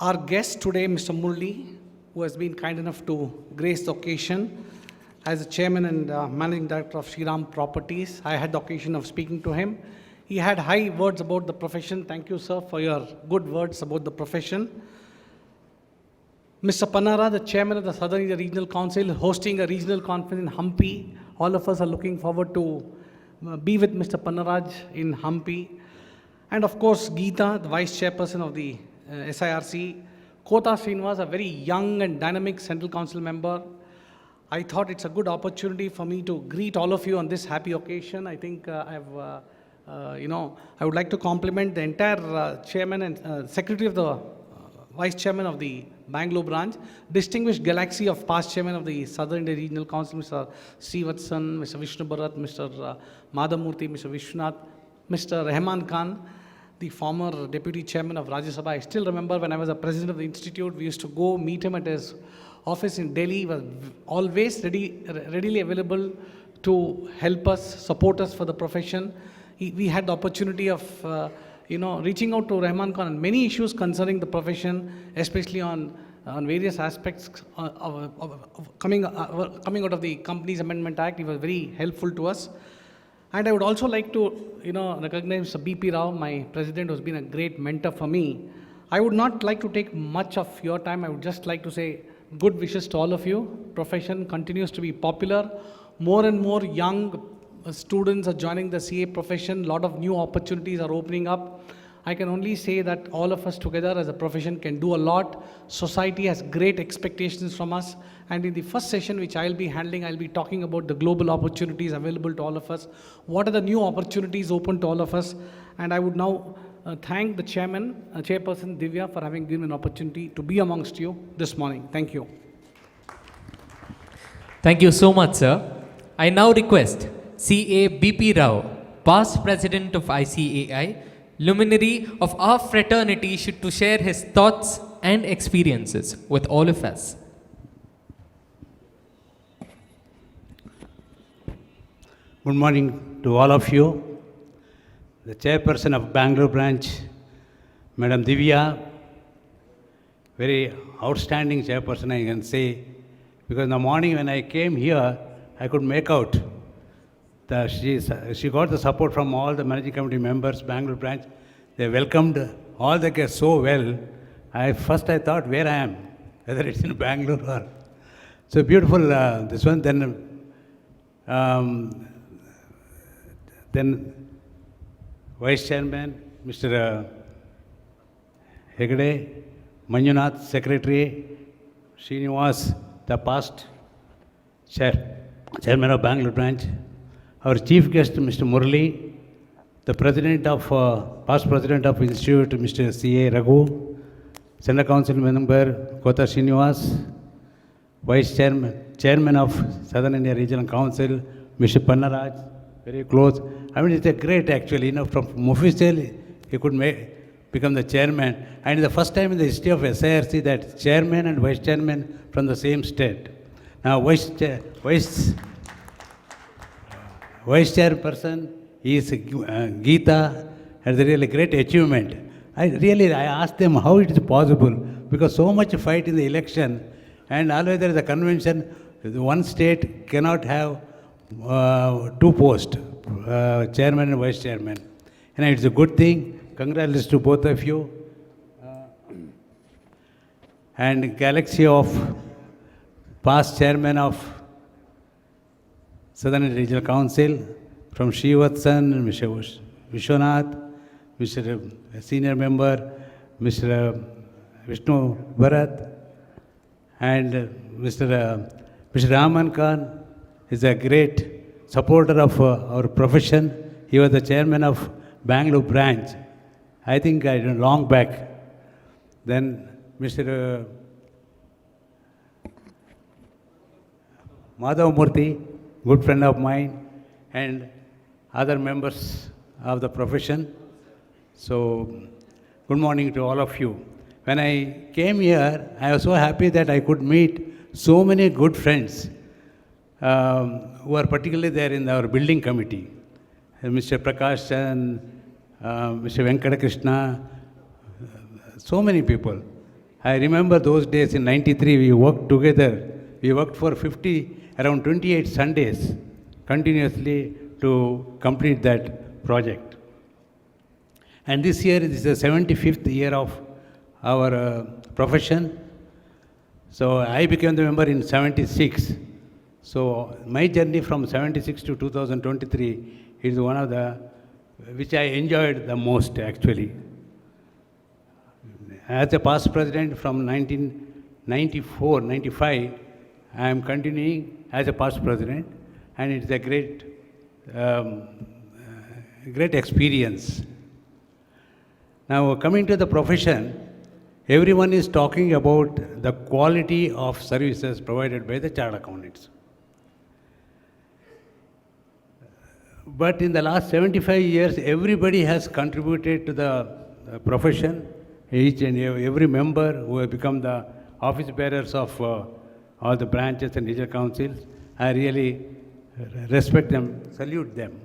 Our guest today, Mr. Murli, who has been kind enough to grace the occasion as the chairman and managing director of Shriram Properties. I had the occasion of speaking to him. He had high words about the profession. Thank you, sir, for your good words about the profession. Mr. Panara, the chairman of the Southern India Regional Council, hosting a regional conference in Hampi. All of us are looking forward to be with Mr. Panaraj in Hampi. And of course, Geeta, the vice chairperson of the SIRC. Kota Srinivas, a very young and dynamic central council member. I thought it's a good opportunity for me to greet all of you on this happy occasion. I think I would like to compliment the entire chairman and secretary of the vice chairman of the Bangalore branch, distinguished galaxy of past chairman of the Southern India Regional Council, Mr. Srivatsan, Mr. Vishnu Bharat, Mr. Madhamurthy, Mr. Vishwanath, Mr. Rahman Khan, the former deputy chairman of Rajya Sabha. I still remember when I was a president of the institute, we used to go meet him at his office in Delhi. He was always readily available to help us, support us for the profession. We had the opportunity of reaching out to Rahman Khan on many issues concerning the profession, especially on various aspects coming out of the Companies Amendment Act. He was very helpful to us. And I would also like to recognize Mr. B.P. Rao, my president, who's been a great mentor for me. I would not like to take much of your time. I would just like to say good wishes to all of you. Profession continues to be popular. More and more young students are joining the CA profession. A lot of new opportunities are opening up. I can only say that all of us together as a profession can do a lot. Society has great expectations from us. And in the first session, which I'll be handling, I'll be talking about the global opportunities available to all of us. What are the new opportunities open to all of us? And I would now thank the chairperson Divya, for having given an opportunity to be amongst you this morning. Thank you. Thank you so much, sir. I now request C.A. B.P. Rao, past president of ICAI, luminary of our fraternity, to share his thoughts and experiences with all of us. Good morning to all of you. The chairperson of Bangalore branch, Madam Divya, very outstanding chairperson, I can say, because in the morning when I came here, I could make out She got the support from all the managing committee members, Bangalore branch. They welcomed all the guests so well. First I thought where I am, whether it's in Bangalore or. So beautiful this one. Then Vice Chairman, Mr. Hegde, Manjunath, Secretary, Srinivas, the past Chairman of Bangalore branch, our chief guest, Mr. Murali, the past President of Institute, Mr. C.A. Raghu, Central Council Member, Kota Srinivas, Vice Chairman of Southern India Regional Council, Mr. Pannaraj, very close. I mean, it's a great actually, from official, he could become the chairman. And the first time in the history of SIRC that chairman and vice chairman from the same state. Now, vice chairperson is Geeta, has a really great achievement. I asked them how it is possible, because so much fight in the election, and always there is a convention, one state cannot have two posts, chairman and vice chairman. And it's a good thing. Congratulations to both of you. And galaxy of past chairman of Southern Regional Council, from Srivatsan, Mr. Vishwanath, Mr. Senior Member, Mr. Vishnu Bharat, and Mr. Raman Khan is a great supporter of our profession. He was the chairman of Bangalore branch, I think long back. Then Mr. Madhav Murthy, good friend of mine, and other members of the profession. So, good morning to all of you. When I came here, I was so happy that I could meet so many good friends who are particularly there in our building committee. Mr. Prakash and Mr. Venkata Krishna, so many people. I remember those days in '93, we worked together. We worked for around 28 Sundays continuously to complete that project. And this year is the 75th year of our profession. So I became the member in '76. So my journey from '76 to 2023 is one of the which I enjoyed the most actually. As a past president from 1994-95, I am continuing as a past president, and it's a great experience. Now coming to the profession, everyone is talking about the quality of services provided by the chartered accountants. But in the last 75 years, everybody has contributed to the profession. Each and every member who have become the office bearers of all the branches and regional councils, I really respect them, salute them.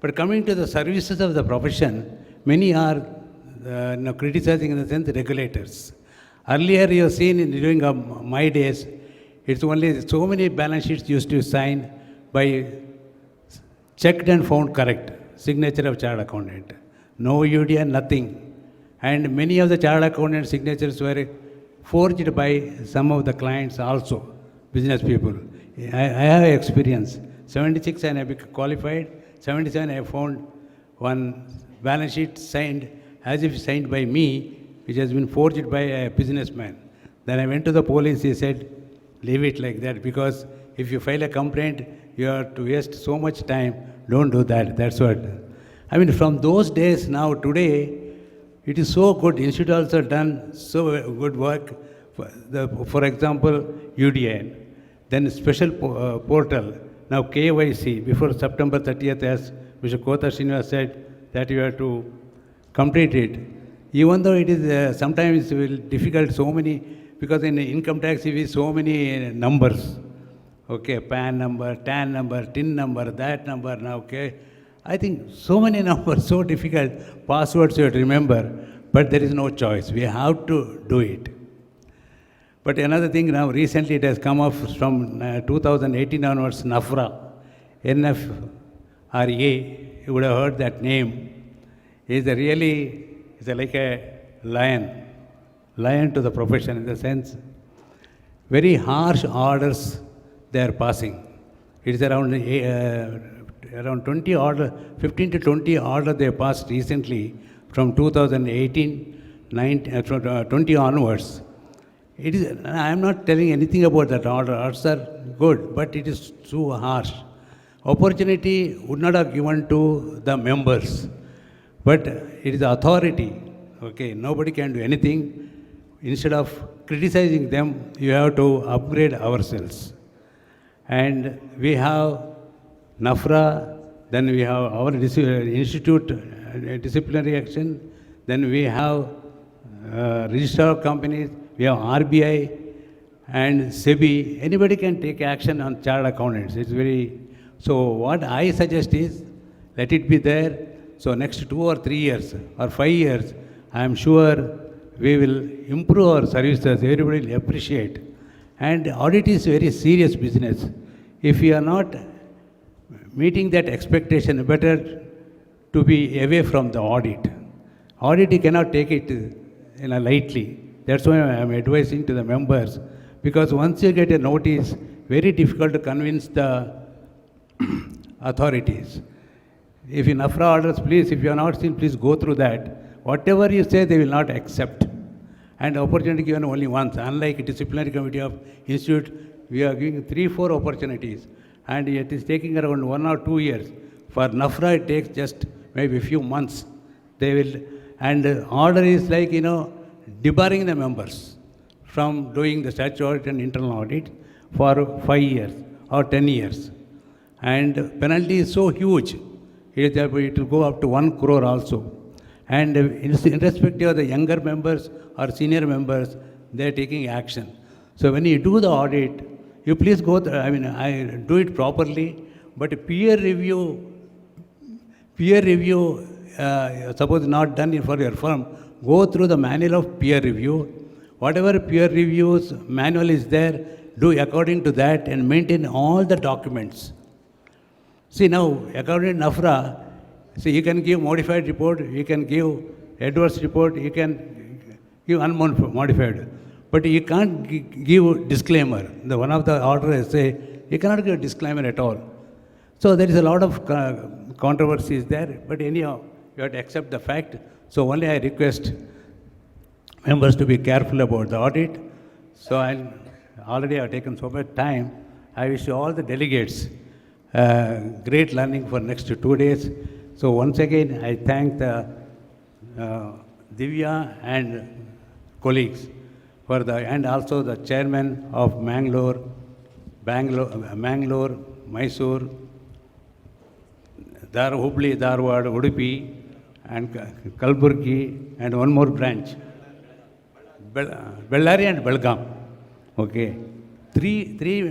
But coming to the services of the profession, many are criticizing in the sense regulators. Earlier you have seen during my days, it's only so many balance sheets used to sign by checked and found correct, signature of chartered accountant. No UDA, nothing. And many of the chartered accountant signatures were forged by some of the clients also, business people. I have experience. 76 and I became qualified. 77 I found one balance sheet signed as if signed by me, which has been forged by a businessman. Then I went to the police, he said, leave it like that, because if you file a complaint, you have to waste so much time. Don't do that. That's what. I mean, from those days now, today, it is so good. Institute also done so good work. For example, UDN, then special portal. Now KYC, before September 30th, as Mr. Kota Srinivas said, that you have to complete it. Even though it is sometimes difficult, so many, because in income tax, we have so many numbers. Okay, PAN number, TAN number, TIN number, that number now, okay. I think so many numbers, so difficult. Passwords you have to remember, but there is no choice. We have to do it. But another thing now, recently it has come up from 2018 onwards, NAFRA, you would have heard that name. He's like a lion to the profession in the sense, very harsh orders they are passing. It is around 20 order, 15 to 20 order they passed recently from 2018, 20 onwards. It is, I am not telling anything about that order. Orders are good, but it is too harsh. Opportunity would not have given to the members, but it is authority. Okay, nobody can do anything. Instead of criticizing them, you have to upgrade ourselves. And we have NAFRA, then we have our institute, disciplinary action, then we have register of companies, we have RBI and SEBI. Anybody can take action on chartered accountants. It's very, so what I suggest is, let it be there. So next 2 or 3 years or 5 years, I am sure we will improve our services, everybody will appreciate. And audit is very serious business. If you are not meeting that expectation, better to be away from the audit. Audit, you cannot take it lightly. That's why I am advising to the members, because once you get a notice, very difficult to convince the authorities. If in NAFRA orders, please, if you are not seen, please go through that. Whatever you say, they will not accept. And opportunity given only once. Unlike disciplinary committee of institute, we are giving 3-4 opportunities, and it is taking around 1 or 2 years. For NAFRA, it takes just maybe a few months. They will, and order is like, debarring the members from doing the statutory audit and internal audit for 5 years or 10 years. And penalty is so huge, it will go up to 1 crore also. And irrespective of the younger members or senior members, they are taking action. So when you do the audit, you please go through, I do it properly, but peer review, suppose not done for your firm, go through the manual of peer review. Whatever peer reviews manual is there, do according to that and maintain all the documents. See now, according to NAFRA, see, you can give modified report, you can give adverse report, you can give unmodified. But you can't give disclaimer. One of the orders say, you cannot give a disclaimer at all. So there is a lot of controversies there, but anyhow, you have to accept the fact. So only I request members to be careful about the audit. So I already have taken so much time. I wish all the delegates great learning for next 2 days. So once again, I thank the Divya and colleagues for and also the chairman of Mangalore, Mysore, Hubli, Dharwad, Udupi, and Kalburgi, and one more branch, Bellary and Belgaum. Okay, three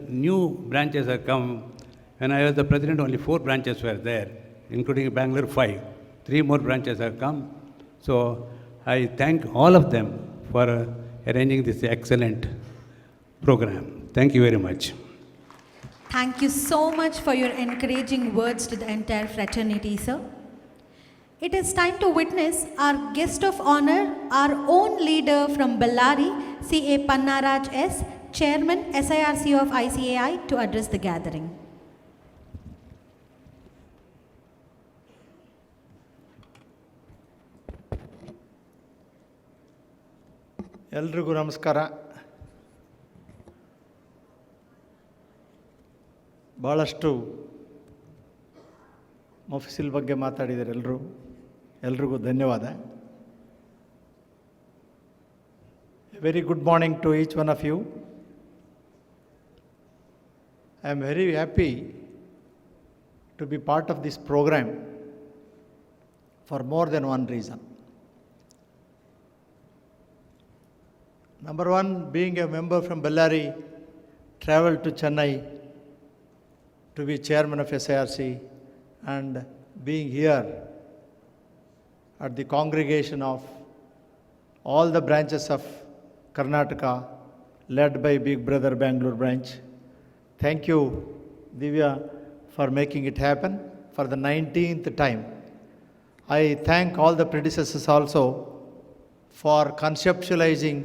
new branches have come. When I was the president, only 4 branches were there, including Bangalore 5. 3 more branches have come. So I thank all of them for arranging this excellent program. Thank you very much. Thank you so much for your encouraging words to the entire fraternity, sir. It is time to witness our guest of honor, our own leader from Bellary, C.A. Pannaraj S., Chairman SIRC of ICAI, to address the gathering. ಎಲ್ರಿಗೂ ನಮಸ್ಕಾರ. ಭಾಳಷ್ಟು ಮೊಫಿಸಿಲ್ ಬಗ್ಗೆ ಮಾತಾಡಿದ್ದಾರೆ ಎಲ್ರಿಗೂ ಧನ್ಯವಾದ. Very good morning to each one of you. I am very happy to be part of this programme for more than one reason. Number one, being a member from Bellary, traveled to Chennai to be chairman of SIRC, and being here at the congregation of all the branches of Karnataka, led by Big Brother Bangalore branch. Thank you, Divya, for making it happen. for the 19th time. I thank all the predecessors also for conceptualizing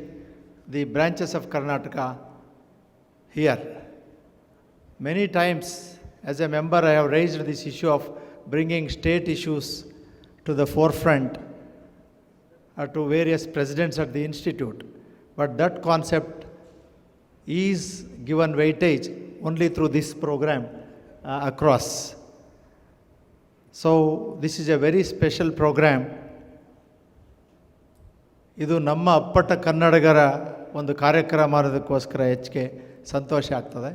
the branches of Karnataka here. Many times, as a member, I have raised this issue of bringing state issues to the forefront to various presidents at the institute. But that concept is given weightage only through this program across. So this is a very special program. ಇದು ನಮ್ಮ ಅಪ್ಪಟ ಕನ್ನಡಿಗರ ಒಂದು ಕಾರ್ಯಕ್ರಮ ಮಾಡೋದಕ್ಕೋಸ್ಕರ ಹೆಚ್ಚಿಗೆ ಸಂತೋಷ ಆಗ್ತದೆ.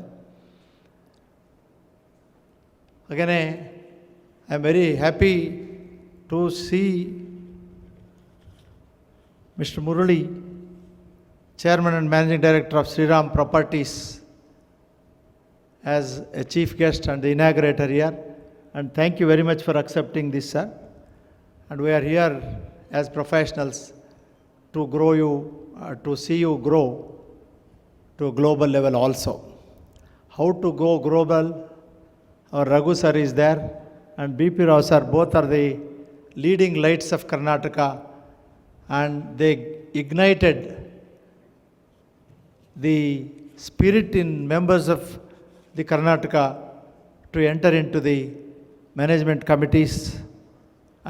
ಹಾಗೆಯೇ I am very happy to see Mr. Murali, Chairman and Managing Director of Sriram Properties, as a chief guest and the inaugurator here. And thank you very much for accepting this, sir. And we are here as professionals to grow you, to see you grow to a global level also. How to go global? Our Raghu sir is there and BP Rao sir, both are the leading lights of Karnataka, and they ignited the spirit in members of the Karnataka to enter into the management committees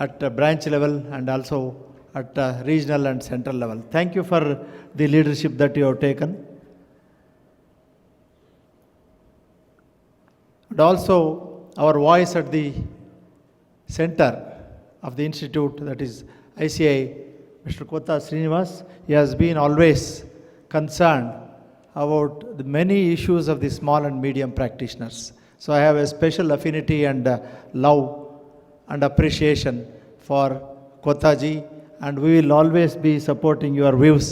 at branch level and also at regional and central level. Thank you for the leadership that you have taken. And also our voice at the center of the institute, that is ICI, Mr. Kota Srinivas, he has been always concerned about the many issues of the small and medium practitioners. So I have a special affinity and love and appreciation for Kotaji, and we will always be supporting your views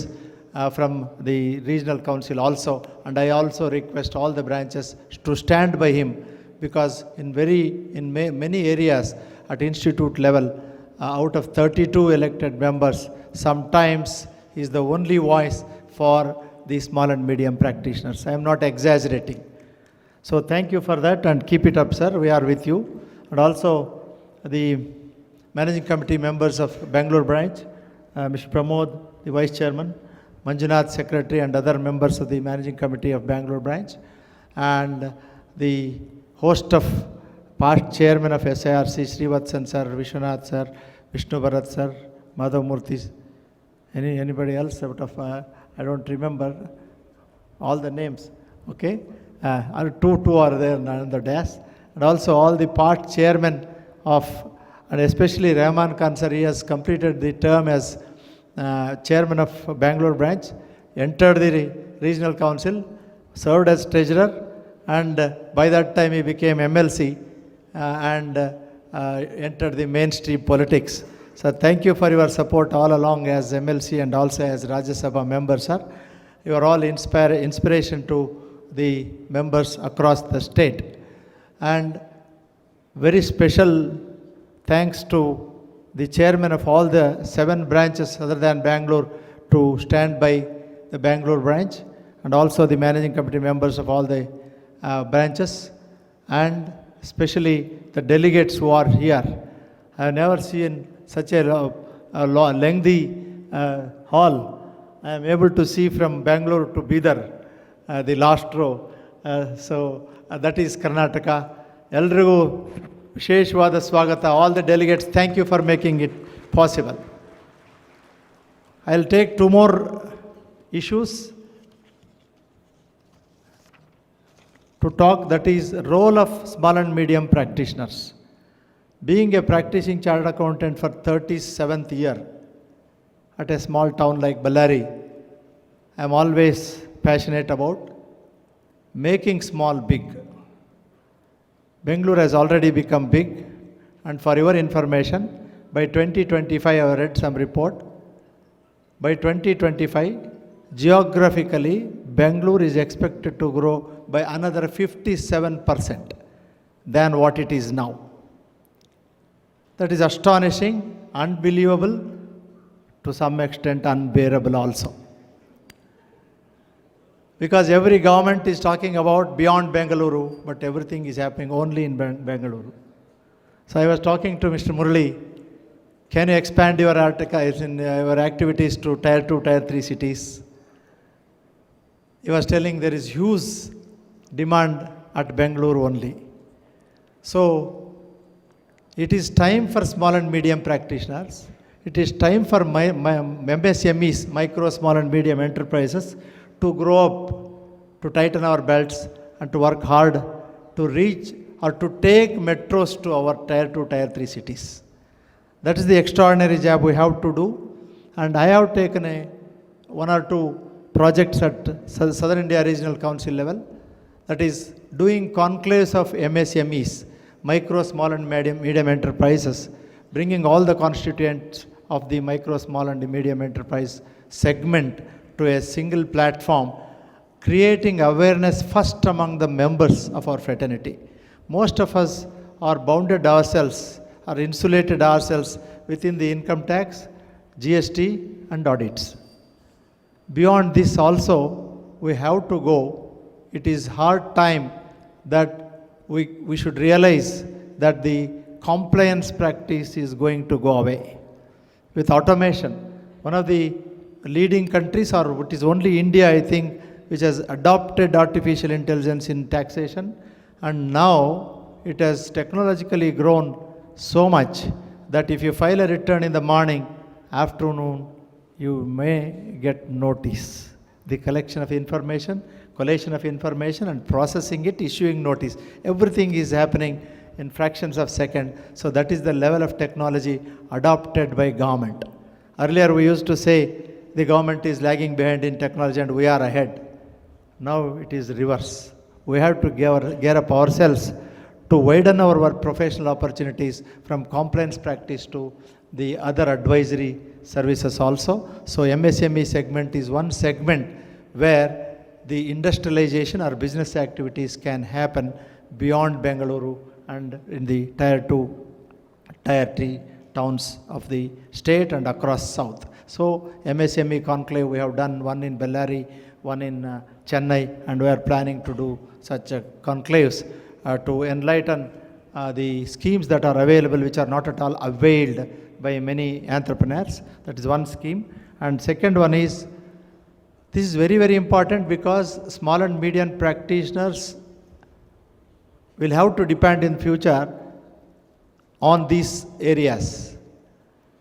from the regional council also. And I also request all the branches to stand by him, because in many areas at institute level, out of 32 elected members, sometimes he is the only voice for the small and medium practitioners. I am not exaggerating. So thank you for that and keep it up, sir. We are with you. And also the managing committee members of Bangalore branch, Mr. Pramod, the vice chairman, Manjunath, secretary, and other members of the managing committee of Bangalore branch, and the host of past chairman of SIRC, Srivatsan sir, Vishwanath sir, Vishnu Bharat sir, Madhav Murthy. Anybody else out of, I don't remember all the names, okay? Two are there on the desk. And also all the part chairmen of, and especially Rahman Khan sir, he has completed the term as chairman of Bangalore branch, entered the regional council, served as treasurer, and by that time he became MLC and entered the mainstream politics. So thank you for your support all along as MLC and also as Rajya Sabha member, sir. You are all inspiration to the members across the state. And very special thanks to the chairman of all the 7 branches other than Bangalore to stand by the Bangalore branch, and also the managing committee members of all the branches, and especially the delegates who are here. I have never seen such a lengthy hall. I am able to see from Bangalore to Bidar, the last row. So that is Karnataka. Eldrigu ವಿಶೇಷವಾದ ಸ್ವಾಗತ. All the delegates, thank you for making it possible. I'll take 2 more issues to talk, that is role of small and medium practitioners. Being a practicing chartered accountant for 37th year at a small town like Ballari, I am always passionate about making small big. Bangalore has already become big, and for your information, by 2025, I have read some report. By 2025, geographically, Bangalore is expected to grow by another 57% than what it is now. That is astonishing, unbelievable, to some extent unbearable also. Because every government is talking about beyond Bengaluru, but everything is happening only in Bengaluru. So I was talking to Mr. Murali, can you expand your your activities to tier 2, tier 3 cities? He was telling there is huge demand at Bangalore only. So it is time for small and medium practitioners. It is time for MSMEs, micro, small and medium enterprises, to grow up, to tighten our belts and to work hard to reach or to take metros to our tier 2, tier 3 cities. That is the extraordinary job we have to do. And I have taken one or two projects at Southern India Regional Council level, that is doing conclaves of MSMEs, micro, small and medium enterprises, bringing all the constituents of the micro, small and medium enterprise segment to a single platform, creating awareness first among the members of our fraternity. Most of us are bounded ourselves, are insulated ourselves within the income tax, GST and audits. Beyond this also, we have to go. It is hard time that we should realize that the compliance practice is going to go away. With automation, one of the leading countries, or it is only India, I think, which has adopted artificial intelligence in taxation, and now it has technologically grown so much that if you file a return in the morning, afternoon, you may get notice. The collation of information, collation of information and processing it, issuing notice. Everything is happening in fractions of second. So that is the level of technology adopted by government. Earlier we used to say the government is lagging behind in technology and we are ahead. Now it is reverse. We have to gear up ourselves to widen our work professional opportunities from compliance practice to the other advisory services also. So MSME segment is one segment where the industrialization or business activities can happen beyond Bengaluru and in the tier 2, tier 3 towns of the state and across south. So MSME conclave, we have done one in Bellary, one in Chennai, and we are planning to do such conclaves to enlighten the schemes that are available which are not at all availed by many entrepreneurs. That is one scheme. And second one is, this is very, very important because small and medium practitioners will have to depend in future on these areas.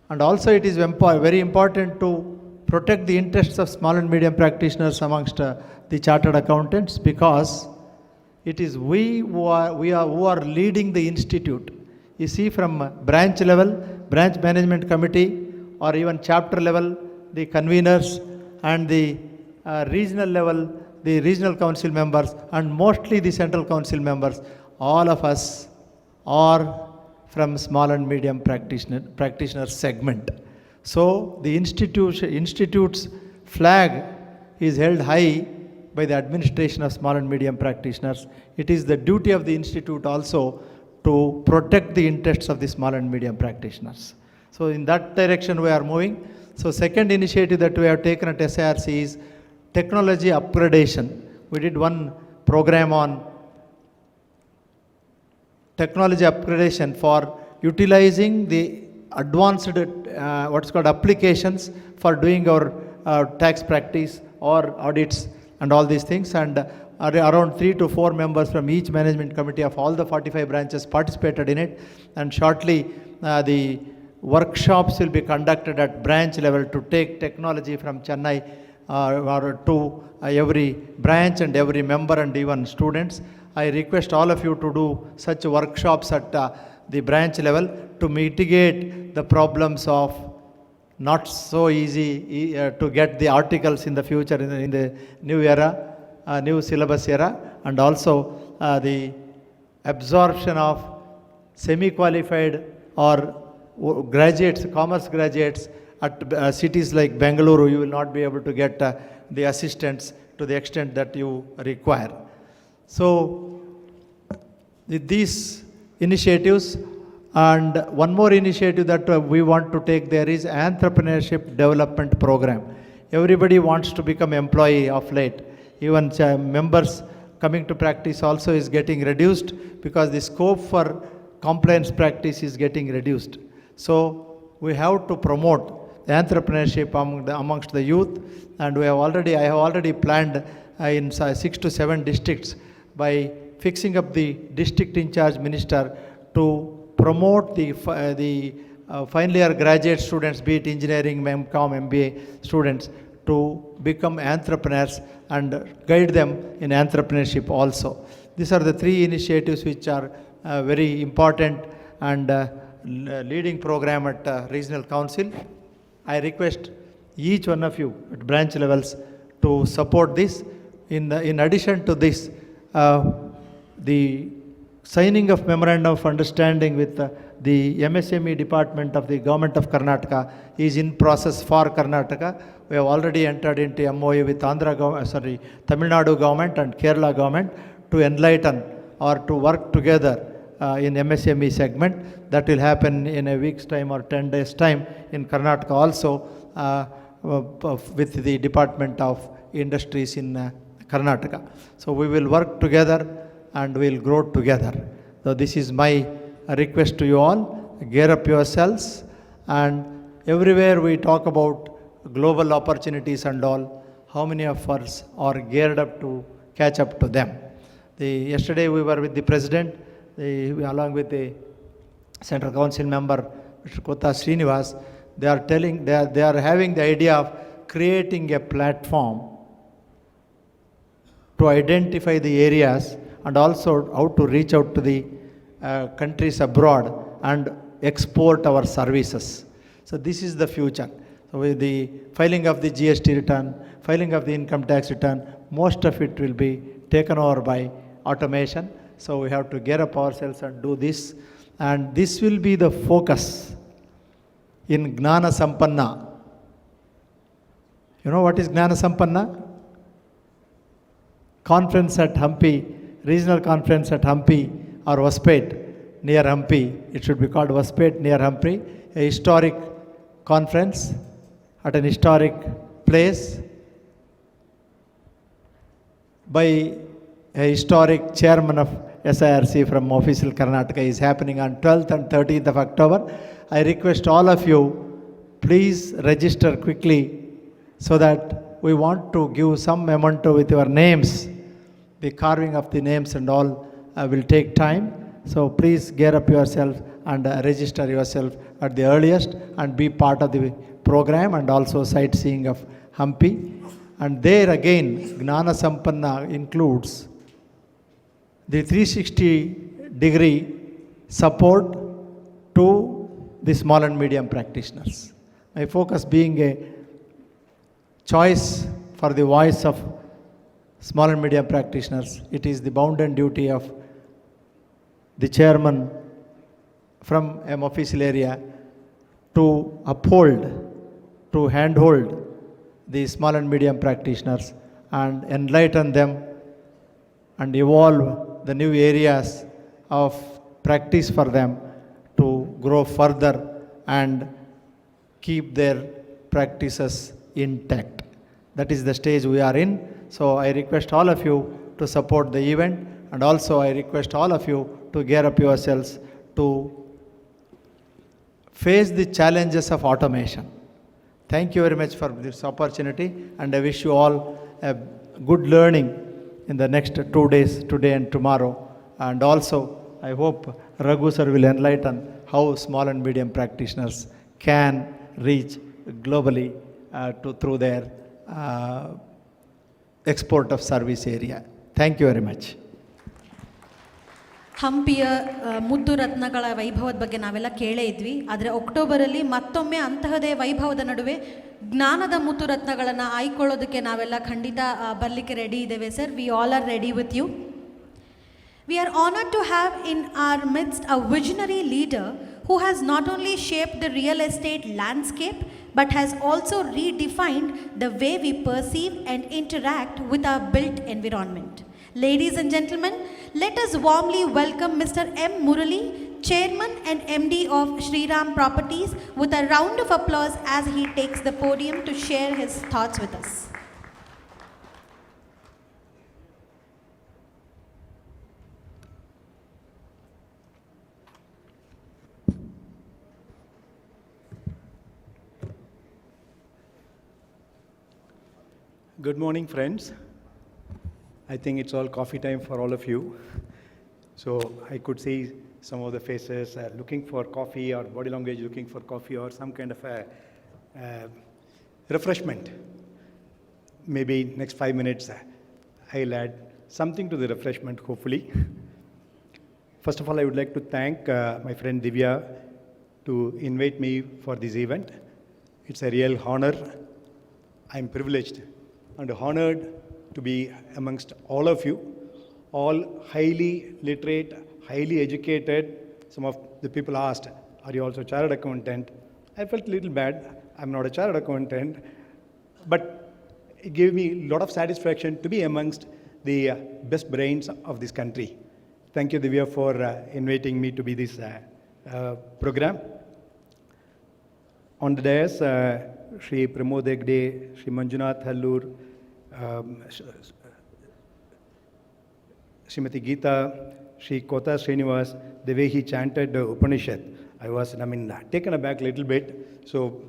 And also it is very important to protect the interests of small and medium practitioners amongst the chartered accountants, because it is we who are leading the institute. You see, from branch level, branch management committee, or even chapter level, the conveners, and the regional level, the regional council members, and mostly the central council members, all of us are from small and medium practitioner segment. So the institute's flag is held high by the administration of small and medium practitioners. It is the duty of the institute also to protect the interests of the small and medium practitioners. So in that direction we are moving. So second initiative that we have taken at SIRC is technology upgradation. We did one program on technology upgradation for utilizing the advanced what's called applications for doing our tax practice or audits and all these things. And around 3 to 4 members from each management committee of all the 45 branches participated in it. And shortly the workshops will be conducted at branch level to take technology from Chennai or to every branch and every member and even students. I request all of you to do such workshops at the branch level to mitigate the problems of not so easy to get the articles in the future in the new era, new syllabus era, and also the absorption of semi-qualified or graduates, commerce graduates at cities like Bengaluru. You will not be able to get the assistance to the extent that you require. So with these initiatives, and one more initiative that we want to take there is entrepreneurship development program. Everybody wants to become employee of late. Even members coming to practice also is getting reduced because the scope for compliance practice is getting reduced. So we have to promote the entrepreneurship amongst the youth, and I have already planned in 6 to 7 districts by fixing up the district in charge minister to promote the final year graduate students, be it engineering, MEMCOM, MBA students, to become entrepreneurs and guide them in entrepreneurship also. These are the 3 initiatives which are very important and leading program at regional council. I request each one of you at branch levels to support this. In addition to this, the signing of memorandum of understanding with the MSME department of the government of Karnataka is in process for Karnataka. We have already entered into MOU with Tamil Nadu government and Kerala government to enlighten or to work together in MSME segment. That will happen in a week's time or 10 days time in Karnataka also with the Department of Industries in Karnataka. So we will work together and we will grow together. So this is my request to you all. Gear up yourselves, and everywhere we talk about global opportunities and all, how many of us are geared up to catch up to them? Yesterday we were with the President, along with the Central Council member, Mr. Kota Srinivas. They are having the idea of creating a platform to identify the areas and also how to reach out to the countries abroad and export our services. So this is the future. So with the filing of the GST return, filing of the income tax return, most of it will be taken over by automation. So we have to gear up ourselves and do this. And this will be the focus in Gnana Sampanna. You know what is Gnana Sampanna? Conference at Hampi, regional conference at Hampi or Waspet near Hampi. It should be called Waspet near Hampi, a historic conference at an historic place by a historic chairman of SIRC from official Karnataka is happening on 12th and 13th of October. I request all of you, please register quickly so that we want to give some memento with your names. The carving of the names and all will take time. So please gear up yourself and register yourself at the earliest and be part of the program and also sightseeing of Hampi. And there again, Gnana Sampanna includes the 360-degree support to the small and medium practitioners. My focus being a choice for the voice of small and medium practitioners, it is the bounden duty of the chairman from an official area to uphold, to handhold the small and medium practitioners and enlighten them and evolve the new areas of practice for them to grow further and keep their practices intact. That is the stage we are in. So I request all of you to support the event, and also I request all of you to gear up yourselves to face the challenges of automation. Thank you very much for this opportunity, and I wish you all a good learning in the next 2 days, today and tomorrow. And also, I hope Raghu sir will enlighten how small and medium practitioners can reach globally through their export of service area. Thank you very much. ಹಂಪಿಯ ಮುದ್ದು ರತ್ನಗಳ ವೈಭವದ ಬಗ್ಗೆ ನಾವೆಲ್ಲ ಕೇಳೇ ಇದ್ವಿ. ಆದರೆ ಅಕ್ಟೋಬರಲ್ಲಿ ಮತ್ತೊಮ್ಮೆ ಅಂತಹದೇ ವೈಭವದ ನಡುವೆ ಜ್ಞಾನದ ಮುತ್ತು ರತ್ನಗಳನ್ನು ಆಯ್ಕೊಳ್ಳೋದಕ್ಕೆ ನಾವೆಲ್ಲ ಖಂಡಿತ ಬರಲಿಕ್ಕೆ ರೆಡಿ ಇದ್ದೇವೆ sir. We all are ready with you. We are honored to have in our midst a visionary leader who has not only shaped the real estate landscape but has also redefined the way we perceive and interact with our built environment. Ladies and gentlemen, let us warmly welcome Mr. M. Murali, Chairman and MD of Shriram Properties, with a round of applause as he takes the podium to share his thoughts with us. Good morning, friends. I think it's all coffee time for all of you. So I could see some of the faces looking for coffee, or body language looking for coffee, or some kind of a refreshment. Maybe next 5 minutes I'll add something to the refreshment, hopefully. First of all, I would like to thank my friend Divya to invite me for this event. It's a real honor. I'm privileged and honored to be amongst all of you, all highly literate, highly educated. Some of the people asked, are you also a chartered accountant? I felt a little bad. I'm not a chartered accountant, but it gave me a lot of satisfaction to be amongst the best brains of this country. Thank you, Divya, for inviting me to be this program. On the dais, Shri Pramod Hegde, Shri Manjunath Hallur, Srimati Geeta, Shri Kota Srinivas, the way he chanted the Upanishad, I was, taken aback a little bit. So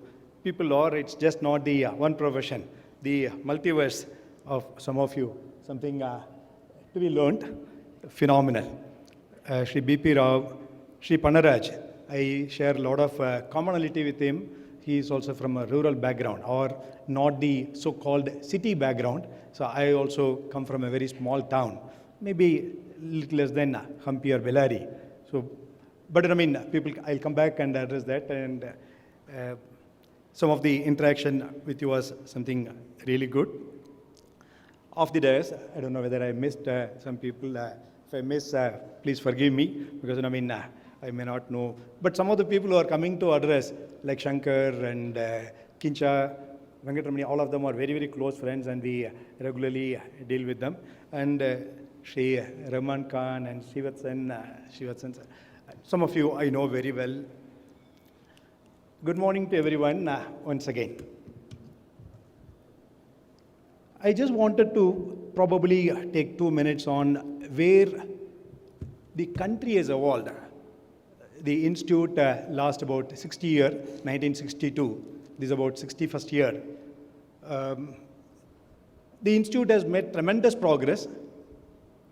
people are, it's just not the one profession, the multiverse of some of you, something to be learned, phenomenal. Shri B.P. Rao, Shri Panaraj, I share a lot of commonality with him. He is also from a rural background, or not the so-called city background. So I also come from a very small town, maybe little less than Hampi or Bellary. So, but people, I'll come back and address that. And some of the interaction with you was something really good. Off the dais, I don't know whether I missed some people. If I miss, please forgive me, because I may not know. But some of the people who are coming to address, like Shankar and Kincha, Venkatramani, all of them are very, very close friends, and we regularly deal with them. And Shri Rahman Khan and Shivatsan, some of you I know very well. Good morning to everyone once again. I just wanted to probably take 2 minutes on where the country has evolved. The institute last about 60 years, 1962. This is about 61st year. The institute has made tremendous progress,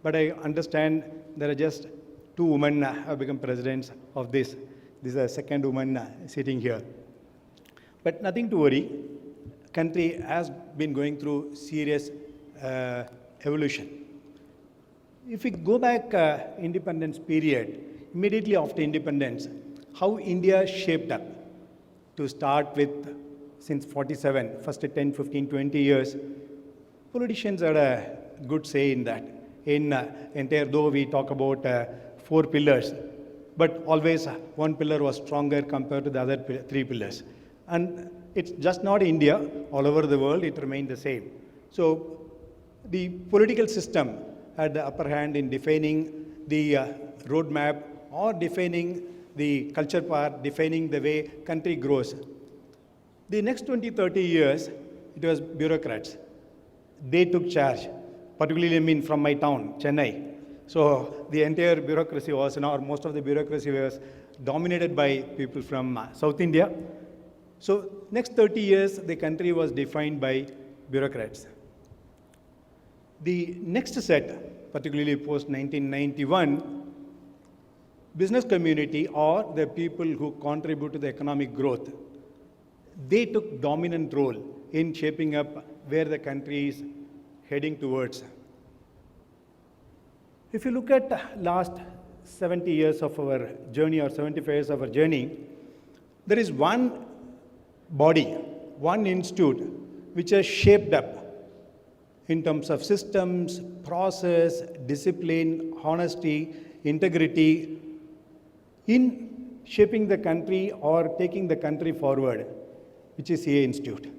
but I understand there are just 2 women have become presidents of this. This is the second woman sitting here. But nothing to worry. Country has been going through serious evolution. If we go back independence period, immediately after independence, how India shaped up to start with since 47, first 10, 15, 20 years, politicians had a good say in that. In entire, though we talk about 4 pillars, but always one pillar was stronger compared to the other 3 pillars. And it's just not India, all over the world it remained the same. So the political system had the upper hand in defining the roadmap, or defining the culture part, defining the way country grows. The next 20, 30 years, it was bureaucrats. They took charge, particularly from my town, Chennai. So the entire bureaucracy was, or most of the bureaucracy was dominated by people from South India. So next 30 years, the country was defined by bureaucrats. The next set, particularly post-1991, business community, or the people who contribute to the economic growth, they took dominant role in shaping up where the country is heading towards. If you look at last 70 years of our journey, or 75 years of our journey, there is one body, one institute, which has shaped up in terms of systems, process, discipline, honesty, integrity, in shaping the country or taking the country forward, which is CA Institute.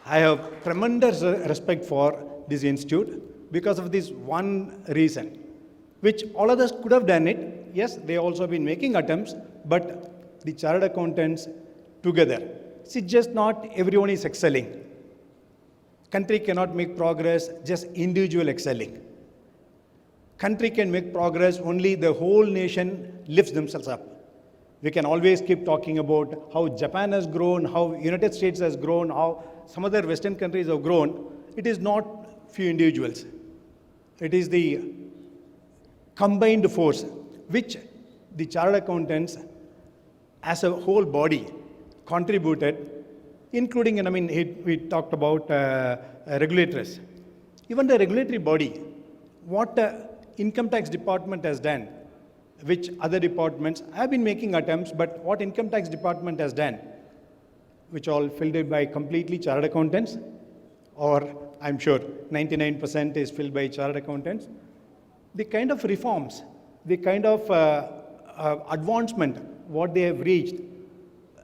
I have tremendous respect for this institute because of this one reason, which all others could have done it. Yes, they also have been making attempts, but the chartered accountants together. See, just not everyone is excelling. Country cannot make progress just individual excelling. Country can make progress only the whole nation lifts themselves up. We can always keep talking about how Japan has grown, how United States has grown, how some other Western countries have grown. It is not few individuals. It is the combined force which the chartered accountants as a whole body contributed, including, we talked about regulators. Even the regulatory body, what income tax department has done, which other departments have been making attempts, but what income tax department has done, which all filled by completely chartered accountants, or I'm sure 99% is filled by chartered accountants. The kind of reforms, the kind of advancement, what they have reached,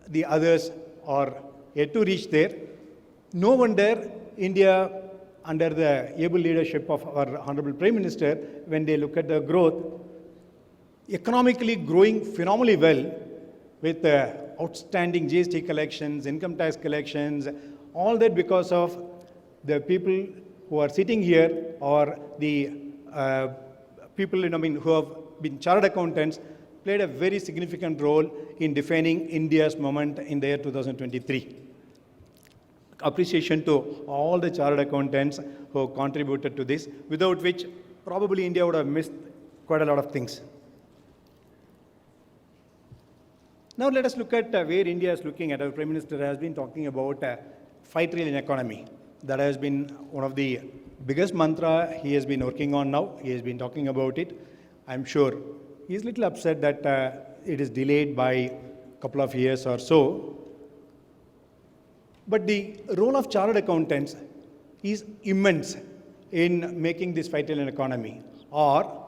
the others are yet to reach there. No wonder India, under the able leadership of our Honorable Prime Minister, when they look at the growth, economically growing phenomenally well with outstanding GST collections, income tax collections, all that because of the people who are sitting here or the people who have been chartered accountants played a very significant role in defining India's moment in the year 2023. Appreciation to all the chartered accountants who contributed to this, without which probably India would have missed quite a lot of things. Now let us look at where India is looking at. Our Prime Minister has been talking about 5 trillion economy. That has been one of the biggest mantra he has been working on now. He has been talking about it. I'm sure he's a little upset that it is delayed by a couple of years or so. But the role of chartered accountants is immense in making this 5 trillion economy. Or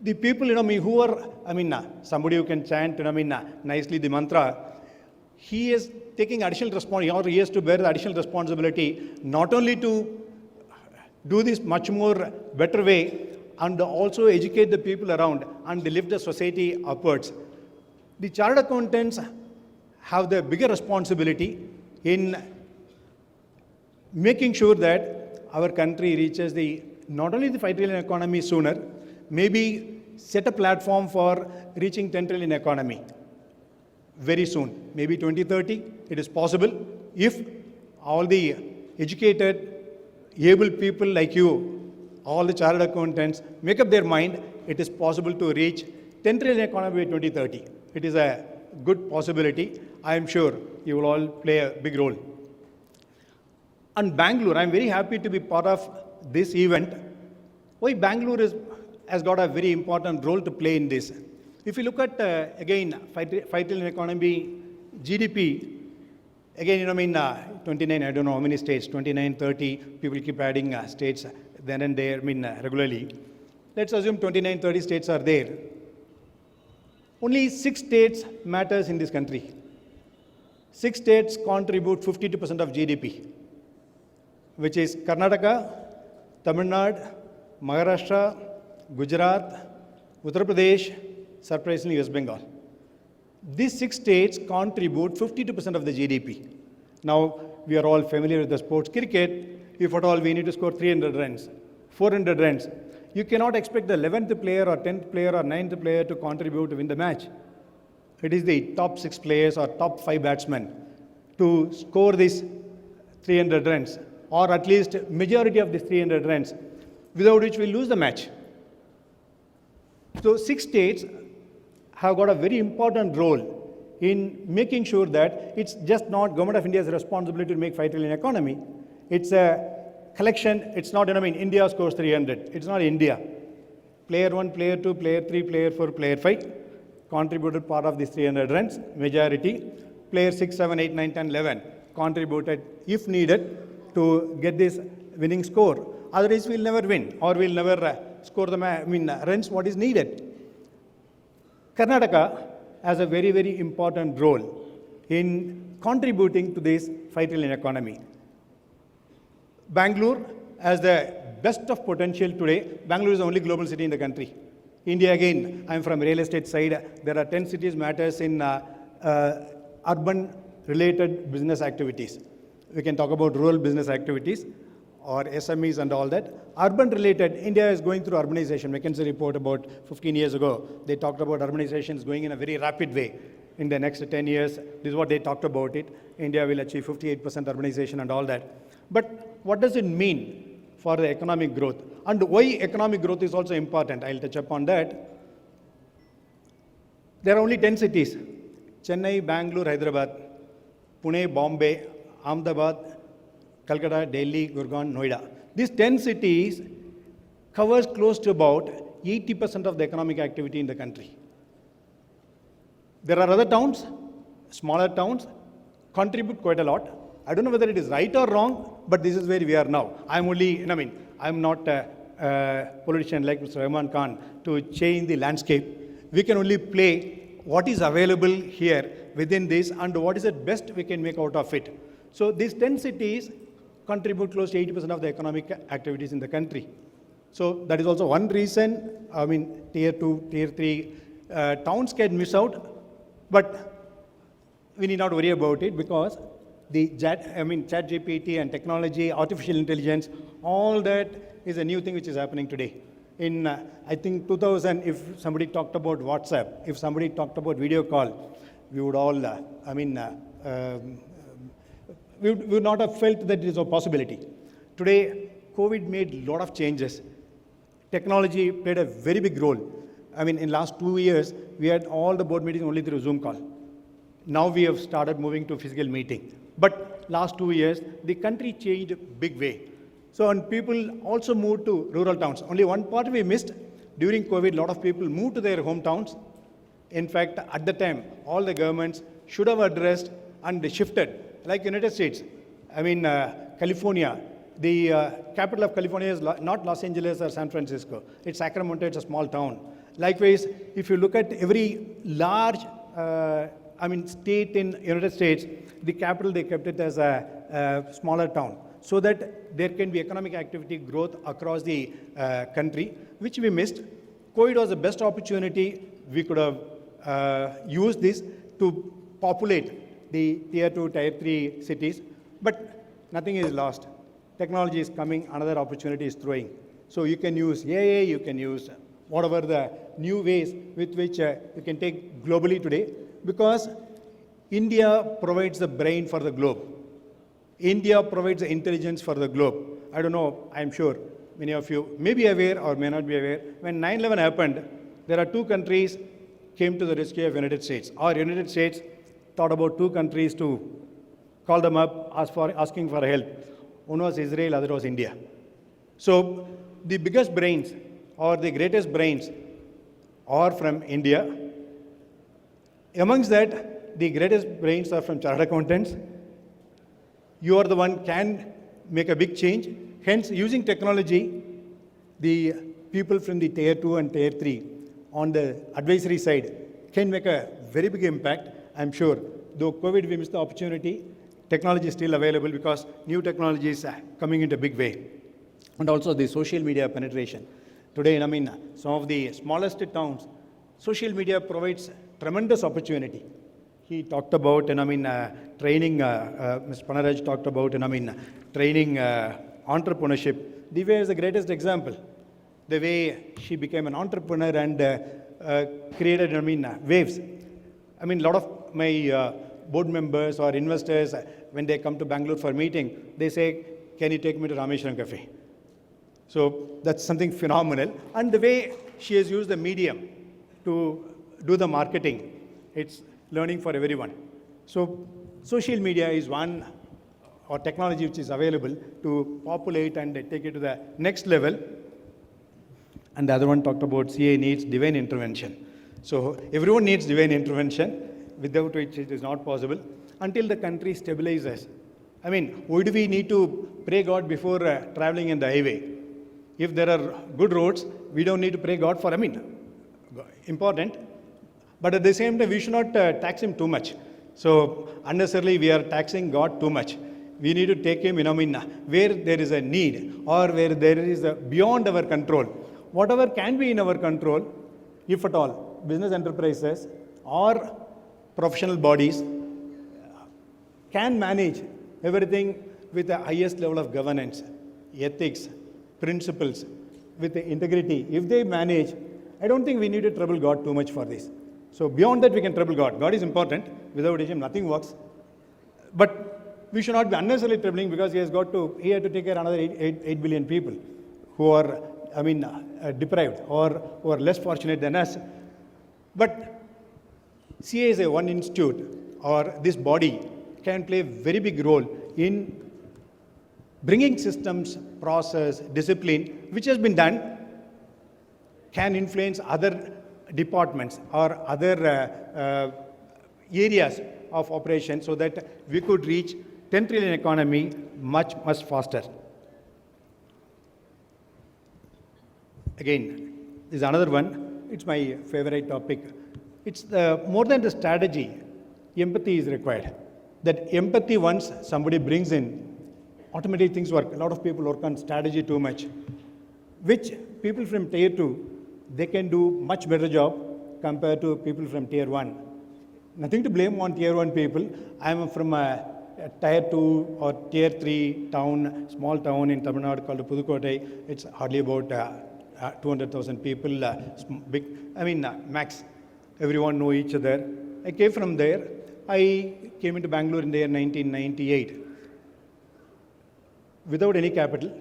the people, who are, somebody who can chant, nicely the mantra, he is taking additional responsibility, or he has to bear the additional responsibility, not only to do this much more better way, and also educate the people around and lift the society upwards. The chartered accountants have the bigger responsibility in making sure that our country reaches not only the 5 trillion economy sooner, maybe set a platform for reaching 10 trillion economy very soon, maybe 2030. It is possible if all the educated, able people like you, all the chartered accountants make up their mind, it is possible to reach 10 trillion economy by 2030. It is a good possibility. I am sure you will all play a big role. And Bangalore, I am very happy to be part of this event. Why Bangalore has got a very important role to play in this. If you look at, again, 5 trillion economy, GDP, again, 29, I don't know how many states, 29, 30, people keep adding states then and there, regularly. Let's assume 29, 30 states are there. Only 6 states matters in this country. 6 states contribute 52% of GDP, which is Karnataka, Tamil Nadu, Maharashtra, Gujarat, Uttar Pradesh, surprisingly West Bengal. These 6 states contribute 52% of the GDP. Now, we are all familiar with the sports cricket. If at all we need to score 300 runs, 400 runs, you cannot expect the 11th player or 10th player or 9th player to contribute to win the match. It is the top 6 players or top 5 batsmen to score these 300 runs, or at least majority of these 300 runs, without which we lose the match. So 6 states have got a very important role in making sure that it's just not Government of India's responsibility to make 5 trillion economy. It's a collection. It's not, India scores 300. It's not India. Player 1, player 2, player 3, player 4, player 5 contributed part of these 300 runs, majority. Player 6, 7, 8, 9, 10, 11 contributed, if needed, to get this winning score. Otherwise, we'll never win, or we'll never score the runs what is needed. Karnataka has a very, very important role in contributing to this 5 trillion economy. Bangalore has the best of potential today. Bangalore is the only global city in the country. India, again, I'm from real estate side. There are 10 cities matters in urban related business activities. We can talk about rural business activities. or SMEs and all that. Urban related, India is going through urbanization. McKinsey report about 15 years ago, they talked about urbanization is going in a very rapid way. In the next 10 years, this is what they talked about it. India will achieve 58% urbanization and all that. But what does it mean for the economic growth? And why economic growth is also important? I'll touch upon that. There are only 10 cities: Chennai, Bangalore, Hyderabad, Pune, Bombay, Ahmedabad, Calcutta, Delhi, Gurgaon, Noida. These 10 cities covers close to about 80% of the economic activity in the country. There are other towns, smaller towns, contribute quite a lot. I don't know whether it is right or wrong, but this is where we are now. I'm not a politician like Mr. Rahman Khan to change the landscape. We can only play what is available here within this and what is the best we can make out of it. So these 10 cities contribute close to 80% of the economic activities in the country. So that is also one reason, tier 2, tier 3 towns can miss out, but we need not worry about it because the ChatGPT and technology, artificial intelligence, all that is a new thing which is happening today. In, I think 2000, if somebody talked about WhatsApp, if somebody talked about video call, we would all, we would not have felt that it is a possibility. Today, COVID made a lot of changes. Technology played a very big role. In last 2 years, we had all the board meetings only through Zoom call. Now we have started moving to physical meeting. But last 2 years, the country changed a big way. So, and people also moved to rural towns. Only one part we missed. During COVID, a lot of people moved to their hometowns. In fact, at the time, all the governments should have addressed and they shifted. Like United States, California, the capital of California is not Los Angeles or San Francisco. It's Sacramento, it's a small town. Likewise, if you look at every large state in United States, the capital, they kept it as a smaller town so that there can be economic activity growth across the country, which we missed. COVID was the best opportunity. We could have used this to populate the tier 2, tier 3 cities, but nothing is lost. Technology is coming, another opportunity is throwing. So you can use AI, you can use whatever the new ways with which you can take globally today, because India provides the brain for the globe. India provides the intelligence for the globe. I don't know, I'm sure many of you may be aware or may not be aware. When 9/11 happened, there are two countries came to the rescue of United States. Our United States thought about two countries to call them up, asking for help. One was Israel, other was India. So the biggest brains or the greatest brains are from India. Amongst that, the greatest brains are from chartered accountants. You are the one can make a big change. Hence, using technology, the people from the tier 2 and tier 3 on the advisory side can make a very big impact. I'm sure, though COVID we missed the opportunity, technology is still available because new technology is coming into a big way. And also the social media penetration. Today, some of the smallest towns, social media provides tremendous opportunity. He talked about, training, Mr. Panaraj talked about, training entrepreneurship. Divya is the greatest example. The way she became an entrepreneur and created, waves. A lot of my board members or investors, when they come to Bangalore for a meeting, they say, can you take me to Rameshwaram Cafe? So that's something phenomenal. And the way she has used the medium to do the marketing, it's learning for everyone. So social media is one or technology which is available to populate and take it to the next level. And the other one talked about CA needs divine intervention. So everyone needs divine intervention, without which it is not possible, until the country stabilizes. Why do we need to pray God before traveling in the highway? If there are good roads, we don't need to pray God for, important. But at the same time, we should not tax him too much. So unnecessarily, we are taxing God too much. We need to take him, where there is a need or where there is beyond our control. Whatever can be in our control, if at all, business enterprises or professional bodies can manage everything with the highest level of governance. ethics, principles, with the integrity, if they manage, I don't think we need to trouble God too much for this. So beyond that, we can trouble God. God is important. Without Him, nothing works. But we should not be unnecessarily troubling because he had to take care of another 8 billion people who are, deprived or who are less fortunate than us. But CA is a one institute or this body can play a very big role in bringing systems, process, discipline, which has been done, can influence other departments or other areas of operation so that we could reach 10 trillion economy much, much faster. Again, this is another one. It's my favorite topic. It's more than the strategy, empathy is required. That empathy, once somebody brings in, automatically things work. A lot of people work on strategy too much, which people from tier 2, they can do much better job compared to people from tier 1. Nothing to blame on tier 1 people. I am from a tier 2 or tier 3 town, small town in Tamil Nadu called Pudukkottai. It's hardly about 200,000 people, max. Everyone know each other. I came from there. I came into Bangalore in the year 1998. Without any capital,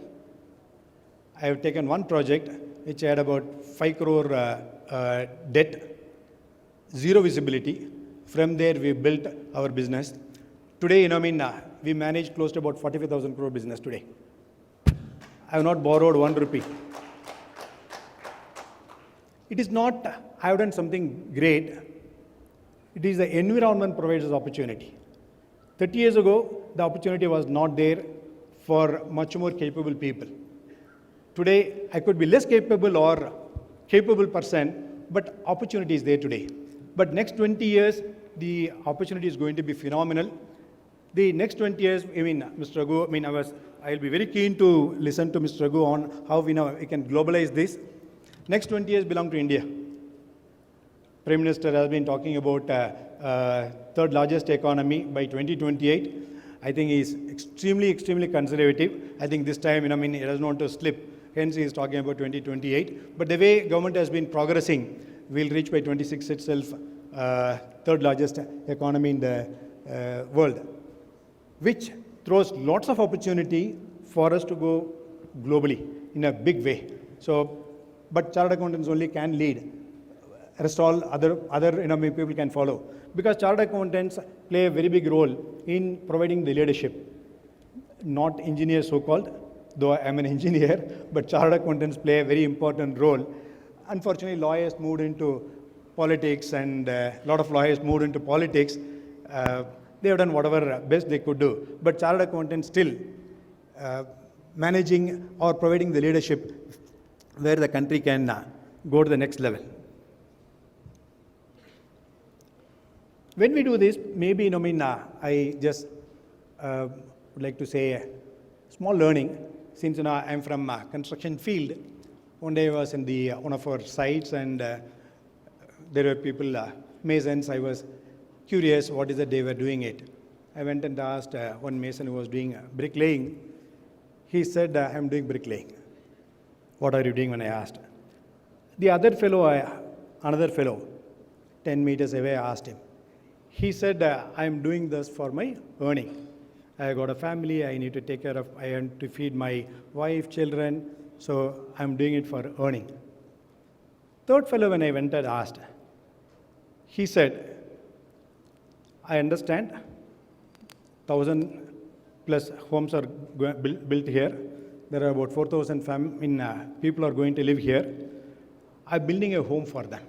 I have taken one project which had about 5 crore debt, zero visibility. From there, we built our business. Today, we manage close to about 45,000 crore business today. I have not borrowed 1 rupee. It is not, I have done something great. It is the environment provides us opportunity. 30 years ago, the opportunity was not there for much more capable people. Today, I could be less capable or capable person, but opportunity is there today. But next 20 years, the opportunity is going to be phenomenal. The next 20 years, Mr. Raghu, I'll be very keen to listen to Mr. Raghu on how we can globalize this. Next 20 years belong to India. Prime Minister has been talking about third largest economy by 2028. I think he is extremely, extremely conservative. I think this time, he doesn't want to slip. Hence, he is talking about 2028. But the way government has been progressing, we'll reach by 26 itself third largest economy in the world, which throws lots of opportunity for us to go globally in a big way. So, but chartered accountants only can lead. Rest all other people can follow. Because chartered accountants play a very big role in providing the leadership. Not engineers so-called, though I am an engineer, but chartered accountants play a very important role. Unfortunately, lawyers moved into politics and a lot of lawyers moved into politics. They have done whatever best they could do. But chartered accountants still managing or providing the leadership where the country can go to the next level. When we do this, maybe, I just would like to say a small learning. Since, I'm from construction field, one day I was in one of our sites and there were people, masons. I was curious what is it they were doing it. I went and asked one mason who was doing bricklaying. He said, I'm doing bricklaying. What are you doing when I asked? The other fellow, another fellow, 10 meters away, I asked him. He said, I'm doing this for my earning. I got a family, I need to take care of, I want to feed my wife, children, so I'm doing it for earning. Third fellow, when I went and asked, he said, I understand 1,000 plus homes are built here. There are about 4,000 people are going to live here. I'm building a home for them.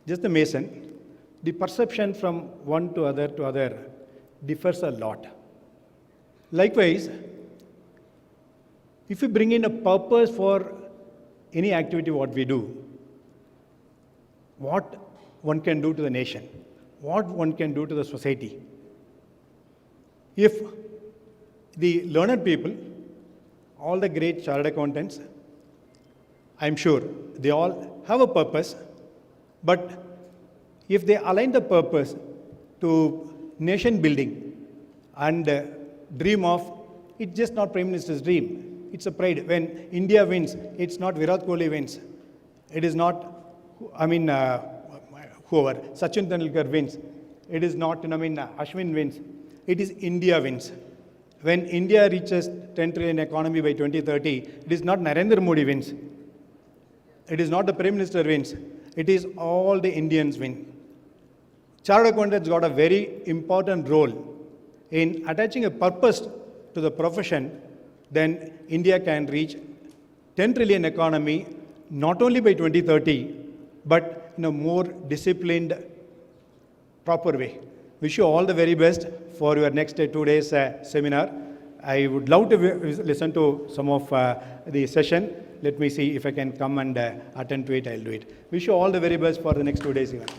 Just the mason, the perception from one to other differs a lot. Likewise, if you bring in a purpose for any activity what we do, what one can do to the nation, what one can do to the society. If the learned people, all the great chartered accountants, I'm sure they all have a purpose, but if they align the purpose to nation building and dream of, it's just not Prime Minister's dream. it's a pride. When India wins, it's not Virat Kohli wins. It is not, whoever, Sachin Tendulkar wins. It is not, Ashwin wins. It is India wins. When India reaches 10 trillion economy by 2030, it is not Narendra Modi wins. It is not the Prime Minister wins. It is all the Indians win. Chartered accountants got a very important role in attaching a purpose to the profession. Then India can reach 10 trillion economy not only by 2030, but in a more disciplined, proper way. Wish you all the very best for your next 2 days seminar. I would love to listen to some of the session. Let me see if I can come and attend to it. I'll do it. Wish you all the very best for the next 2 days event.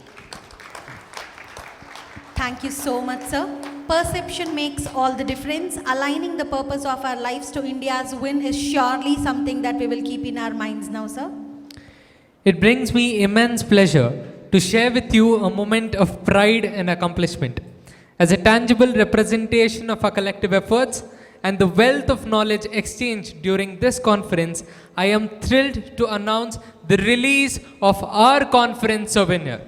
Thank you so much, sir. Perception makes all the difference. Aligning the purpose of our lives to India's win is surely something that we will keep in our minds now, sir. It brings me immense pleasure to share with you a moment of pride and accomplishment. As a tangible representation of our collective efforts and the wealth of knowledge exchanged during this conference, I am thrilled to announce the release of our conference souvenir.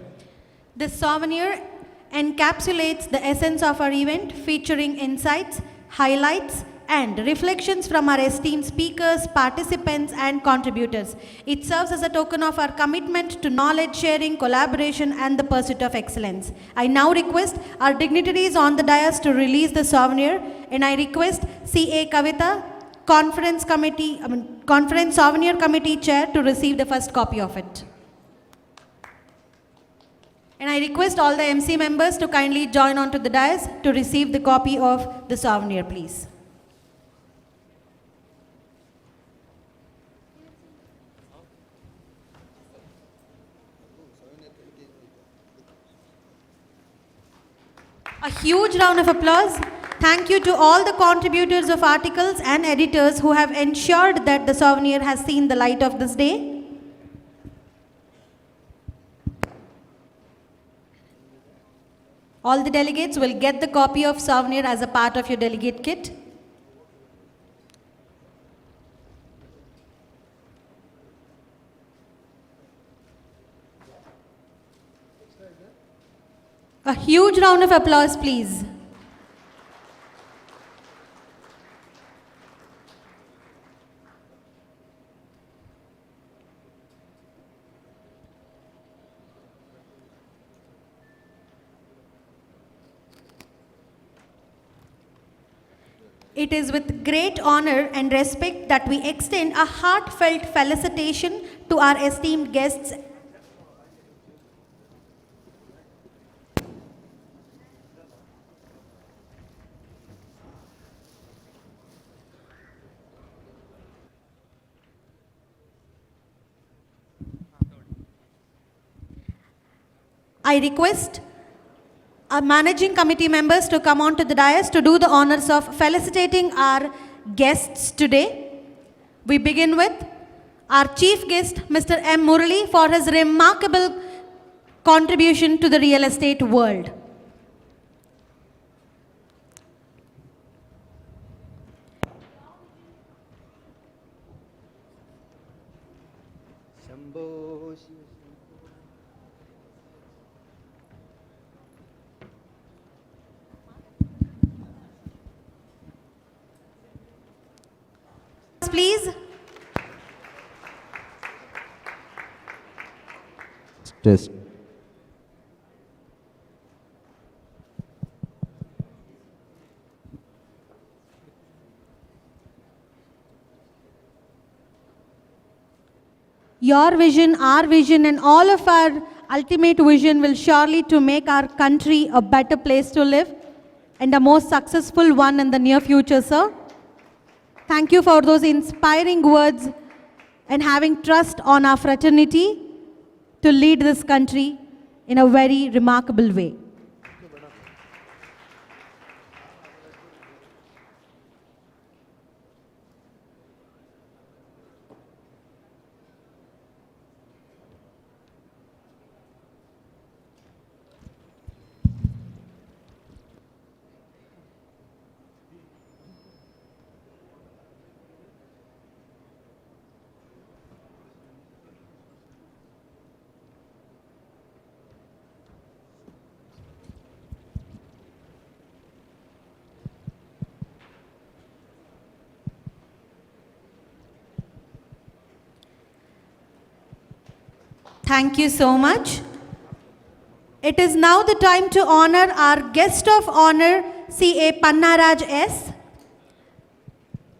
This souvenir encapsulates the essence of our event, featuring insights, highlights, and reflections from our esteemed speakers, participants, and contributors. It serves as a token of our commitment to knowledge sharing, collaboration, and the pursuit of excellence. I now request our dignitaries on the dais to release the souvenir, and I request CA Kavita, Conference Souvenir Committee Chair, to receive the first copy of it. And I request all the MC members to kindly join onto the dais to receive the copy of the souvenir, please. A huge round of applause. Thank you to all the contributors of articles and editors who have ensured that the souvenir has seen the light of this day. All the delegates will get the copy of souvenir as a part of your delegate kit. A huge round of applause, please. It is with great honor and respect that we extend a heartfelt felicitation to our esteemed guests. I request our managing committee members to come on to the dais to do the honors of felicitating our guests today. We begin with our chief guest, Mr. M. Murali, for his remarkable contribution to the real estate world. Please. Test. Your vision, our vision, and all of our ultimate vision will surely to make our country a better place to live and a more successful one in the near future, sir. Thank you for those inspiring words and having trust on our fraternity to lead this country in a very remarkable way. Thank you so much. It is now the time to honor our guest of honor, CA Pannaraj S.,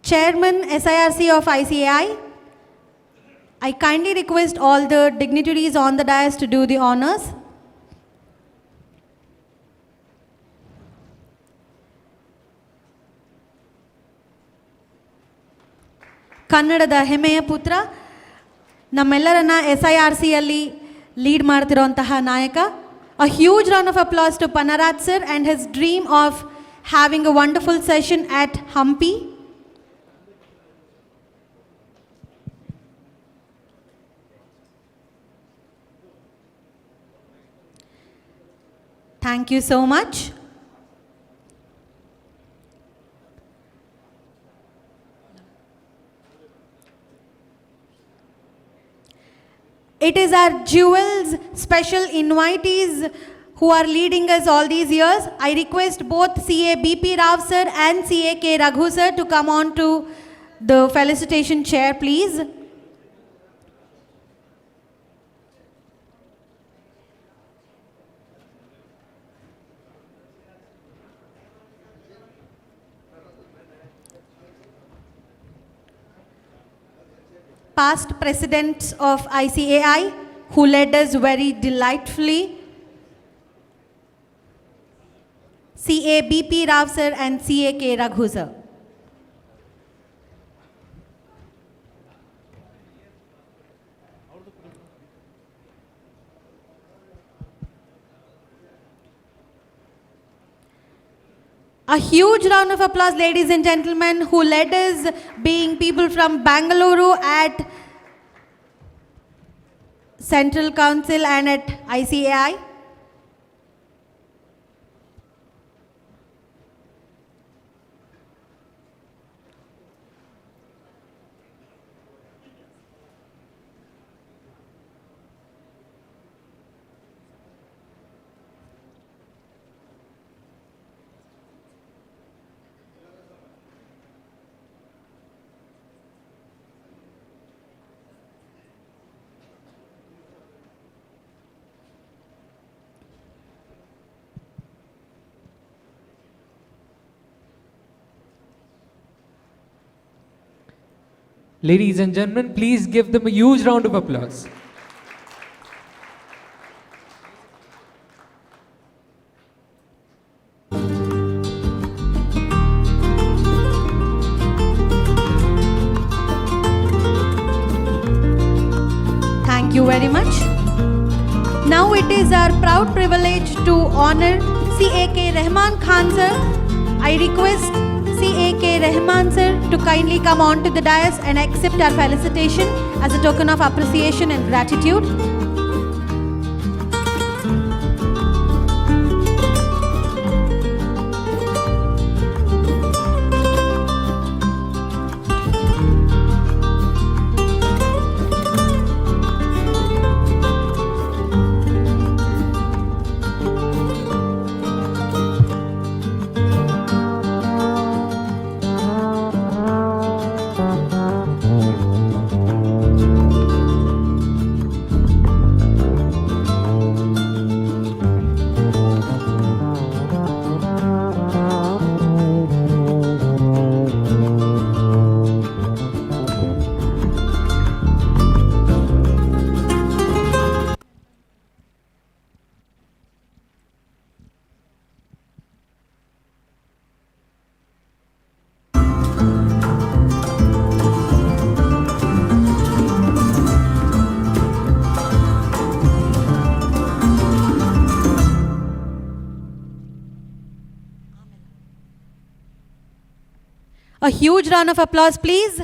Chairman SIRC of ICAI. I kindly request all the dignitaries on the dais to do the honors. ಕನ್ನಡದ ಹೆಮ್ಮೆಯ ಪುತ್ರ, ನಮ್ಮೆಲ್ಲರನ್ನ SIRCಯಲ್ಲಿ lead ಮಾಡ್ತಿರೋಂತಹ ನಾಯಕ. A huge round of applause to Pannaraj sir and his dream of having a wonderful session at Hampi. Thank you so much. It is our jewels, special invitees who are leading us all these years. I request both CA BP Rao sir and CA K Raghu sir to come on to the felicitation chair, please. Past presidents of ICAI who led us very delightfully, CA BP Rao sir and CA K Raghu sir. A huge round of applause, ladies and gentlemen, who led us, being people from Bangalore at Central Council and at ICAI. Ladies and gentlemen, please give them a huge round of applause. Thank you very much. Now it is our proud privilege to honor CAK Rahman Khan sir. I request CAK Rahman sir to kindly come on to the dais and accept our felicitation as a token of appreciation and gratitude. A huge round of applause, please.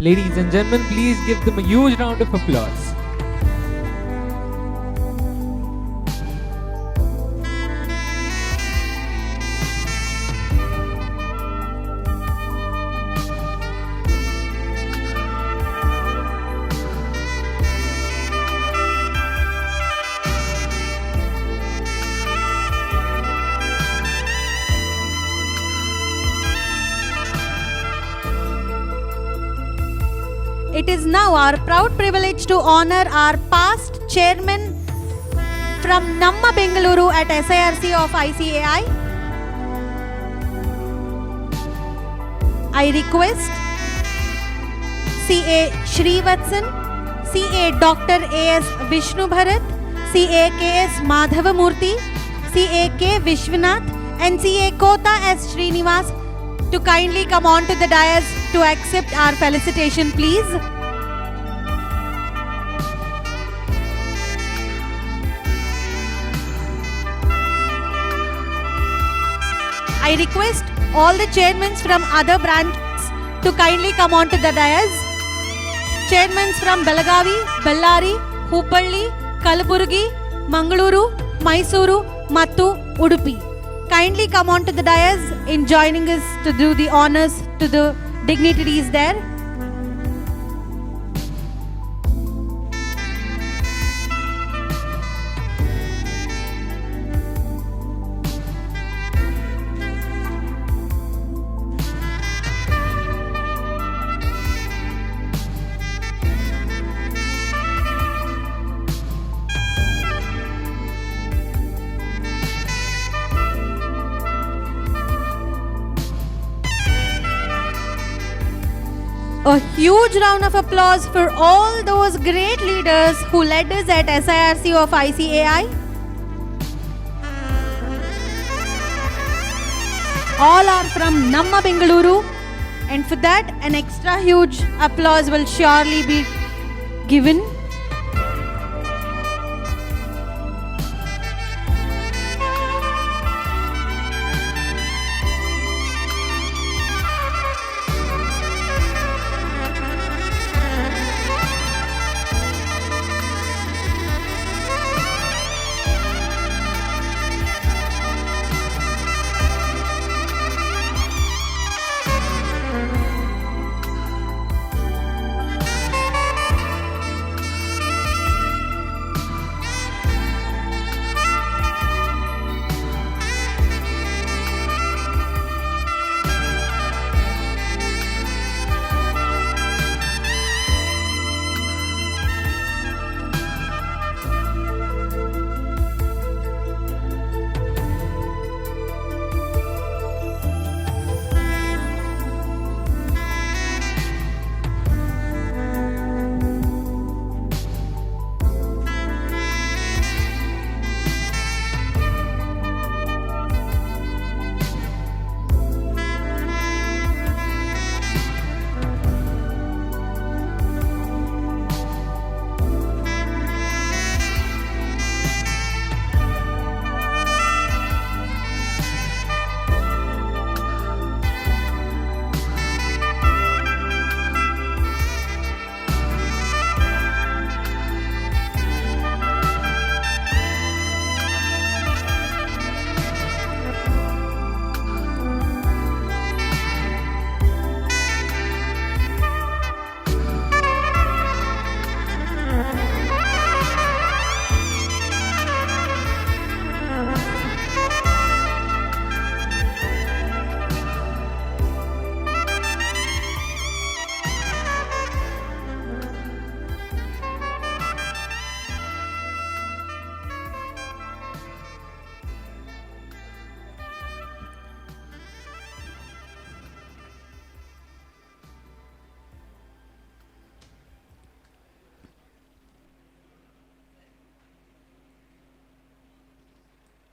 Ladies and gentlemen, please give them a huge round of applause. It is now our proud privilege to honor our past chairman from Namma Bengaluru at SIRC of ICAI. I request CA Srivatsan, CA Dr. A.S. Vishnu Bharat, CA K.S. Madhavamurthy, CA K. Vishwanath, and CA Kota S. Srinivas to kindly come on to the dais to accept our felicitation, please. I request all the chairmen from other branches to kindly come on to the dais. Chairmen from Belagavi, Bellari, Hubballi, Kalaburgi, Mangaluru, Mysuru, Mattu, Udupi. Kindly come on to the dais in joining us to do the honors to the dignitaries there. A huge round of applause for all those great leaders who led us at SIRC of ICAI. All are from Namma Bengaluru, and for that an extra huge applause will surely be given.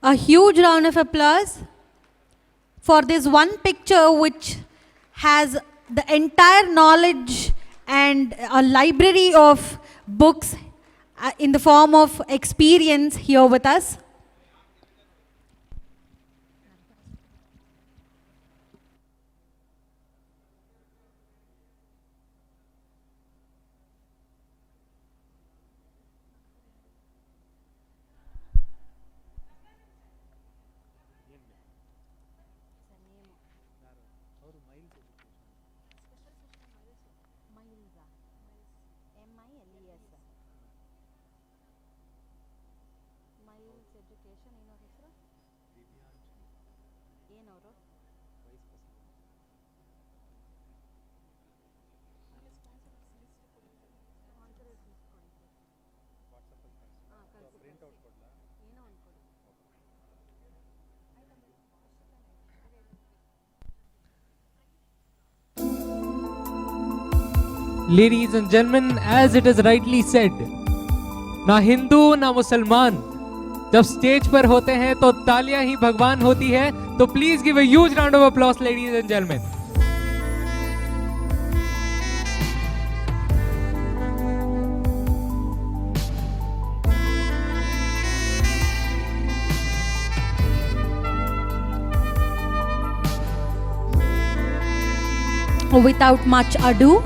A huge round of applause for this one picture which has the entire knowledge and a library of books in the form of experience here with us. Ladies and gentlemen, as it is rightly said, ना हिंदू ना मुसलमान जब stage पर होते हैं तो तालियां ही भगवान होती है. तो please give a huge round of applause, ladies and gentlemen. Without much ado,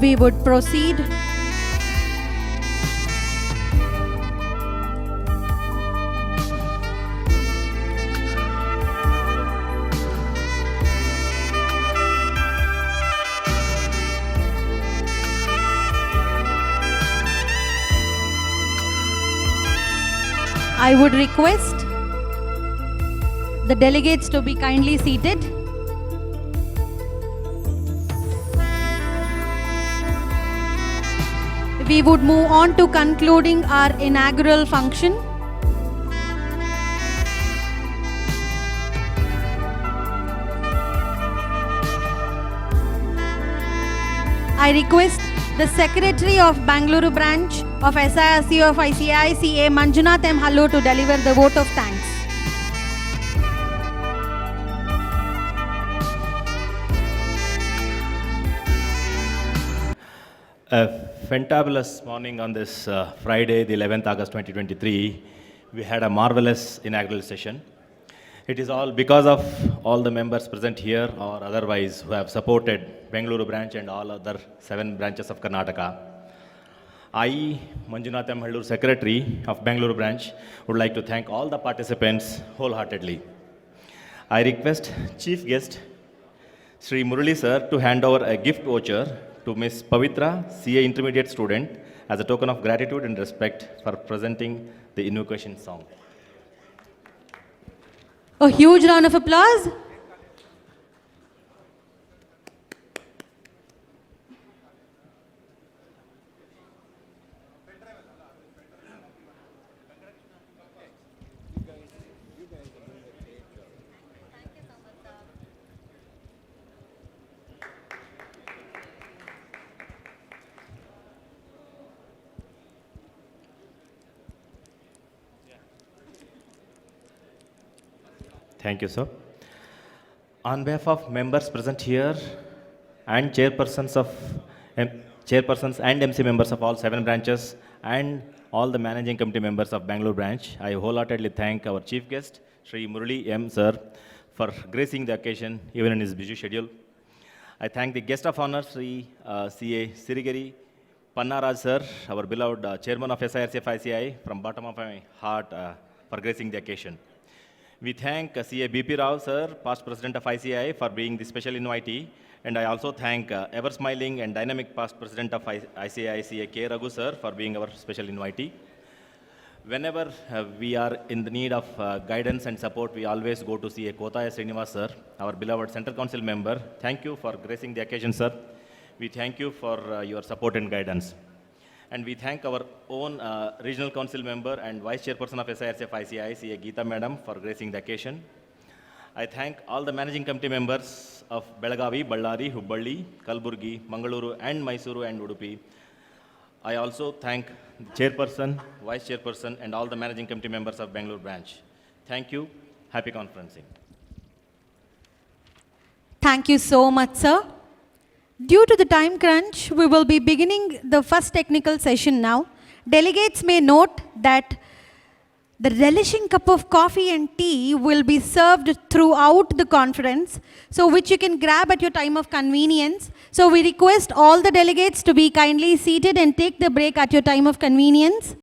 we would proceed I would request the delegates to be kindly seated. We would move on to concluding our inaugural function. I request the Secretary of Bangalore branch of SIRC of ICAI, CA Manjunath M. Hallo, to deliver the vote of thanks. A fantabulous morning on this Friday, the 11th August 2023. We had a marvelous inaugural session. It is all because of all the members present here or otherwise who have supported Bengaluru branch and all other 7 branches of Karnataka. I, Manjunath M. Halloor, Secretary of Bengaluru branch, would like to thank all the participants wholeheartedly. I request Chief Guest Sri Murali Sir to hand over a gift voucher to Ms. Pavitra, CA Intermediate student, as a token of gratitude and respect for presenting the invocation song. A huge round of applause. Thank you, sir. On behalf of members present here and chairpersons and MC members of all 7 branches and all the managing committee members of Bangalore branch, I wholeheartedly thank our chief guest, Sri Murali M. Sir, for gracing the occasion even in his busy schedule. I thank the guest of honor, Sri CA Sirigiri Pannaraj Sir, our beloved chairman of SIRC of ICI, from bottom of my heart for gracing the occasion. We thank CA BP Rao Sir, past president of ICI, for being the special invitee. And I also thank ever-smiling and dynamic past president of ICI, CA K. Raghu Sir, for being our special invitee. Whenever we are in the need of guidance and support, we always go to CA Kotaya Srinivas Sir, our beloved Central Council member. Thank you for gracing the occasion, sir. We thank you for your support and guidance. And we thank our own regional council member and vice chairperson of SIRC of ICI, CA Geeta Madam, for gracing the occasion. I thank all the managing committee members of Belagavi, Ballari, Hubballi, Kalburgi, Mangaluru, and Mysuru and Udupi. I also thank the chairperson, vice chairperson, and all the managing committee members of Bangalore branch. Thank you. Happy conferencing. Thank you so much, sir. Due to the time crunch, we will be beginning the first technical session now. Delegates may note that the relishing cup of coffee and tea will be served throughout the conference, so which you can grab at your time of convenience. So we request all the delegates to be kindly seated and take the break at your time of convenience.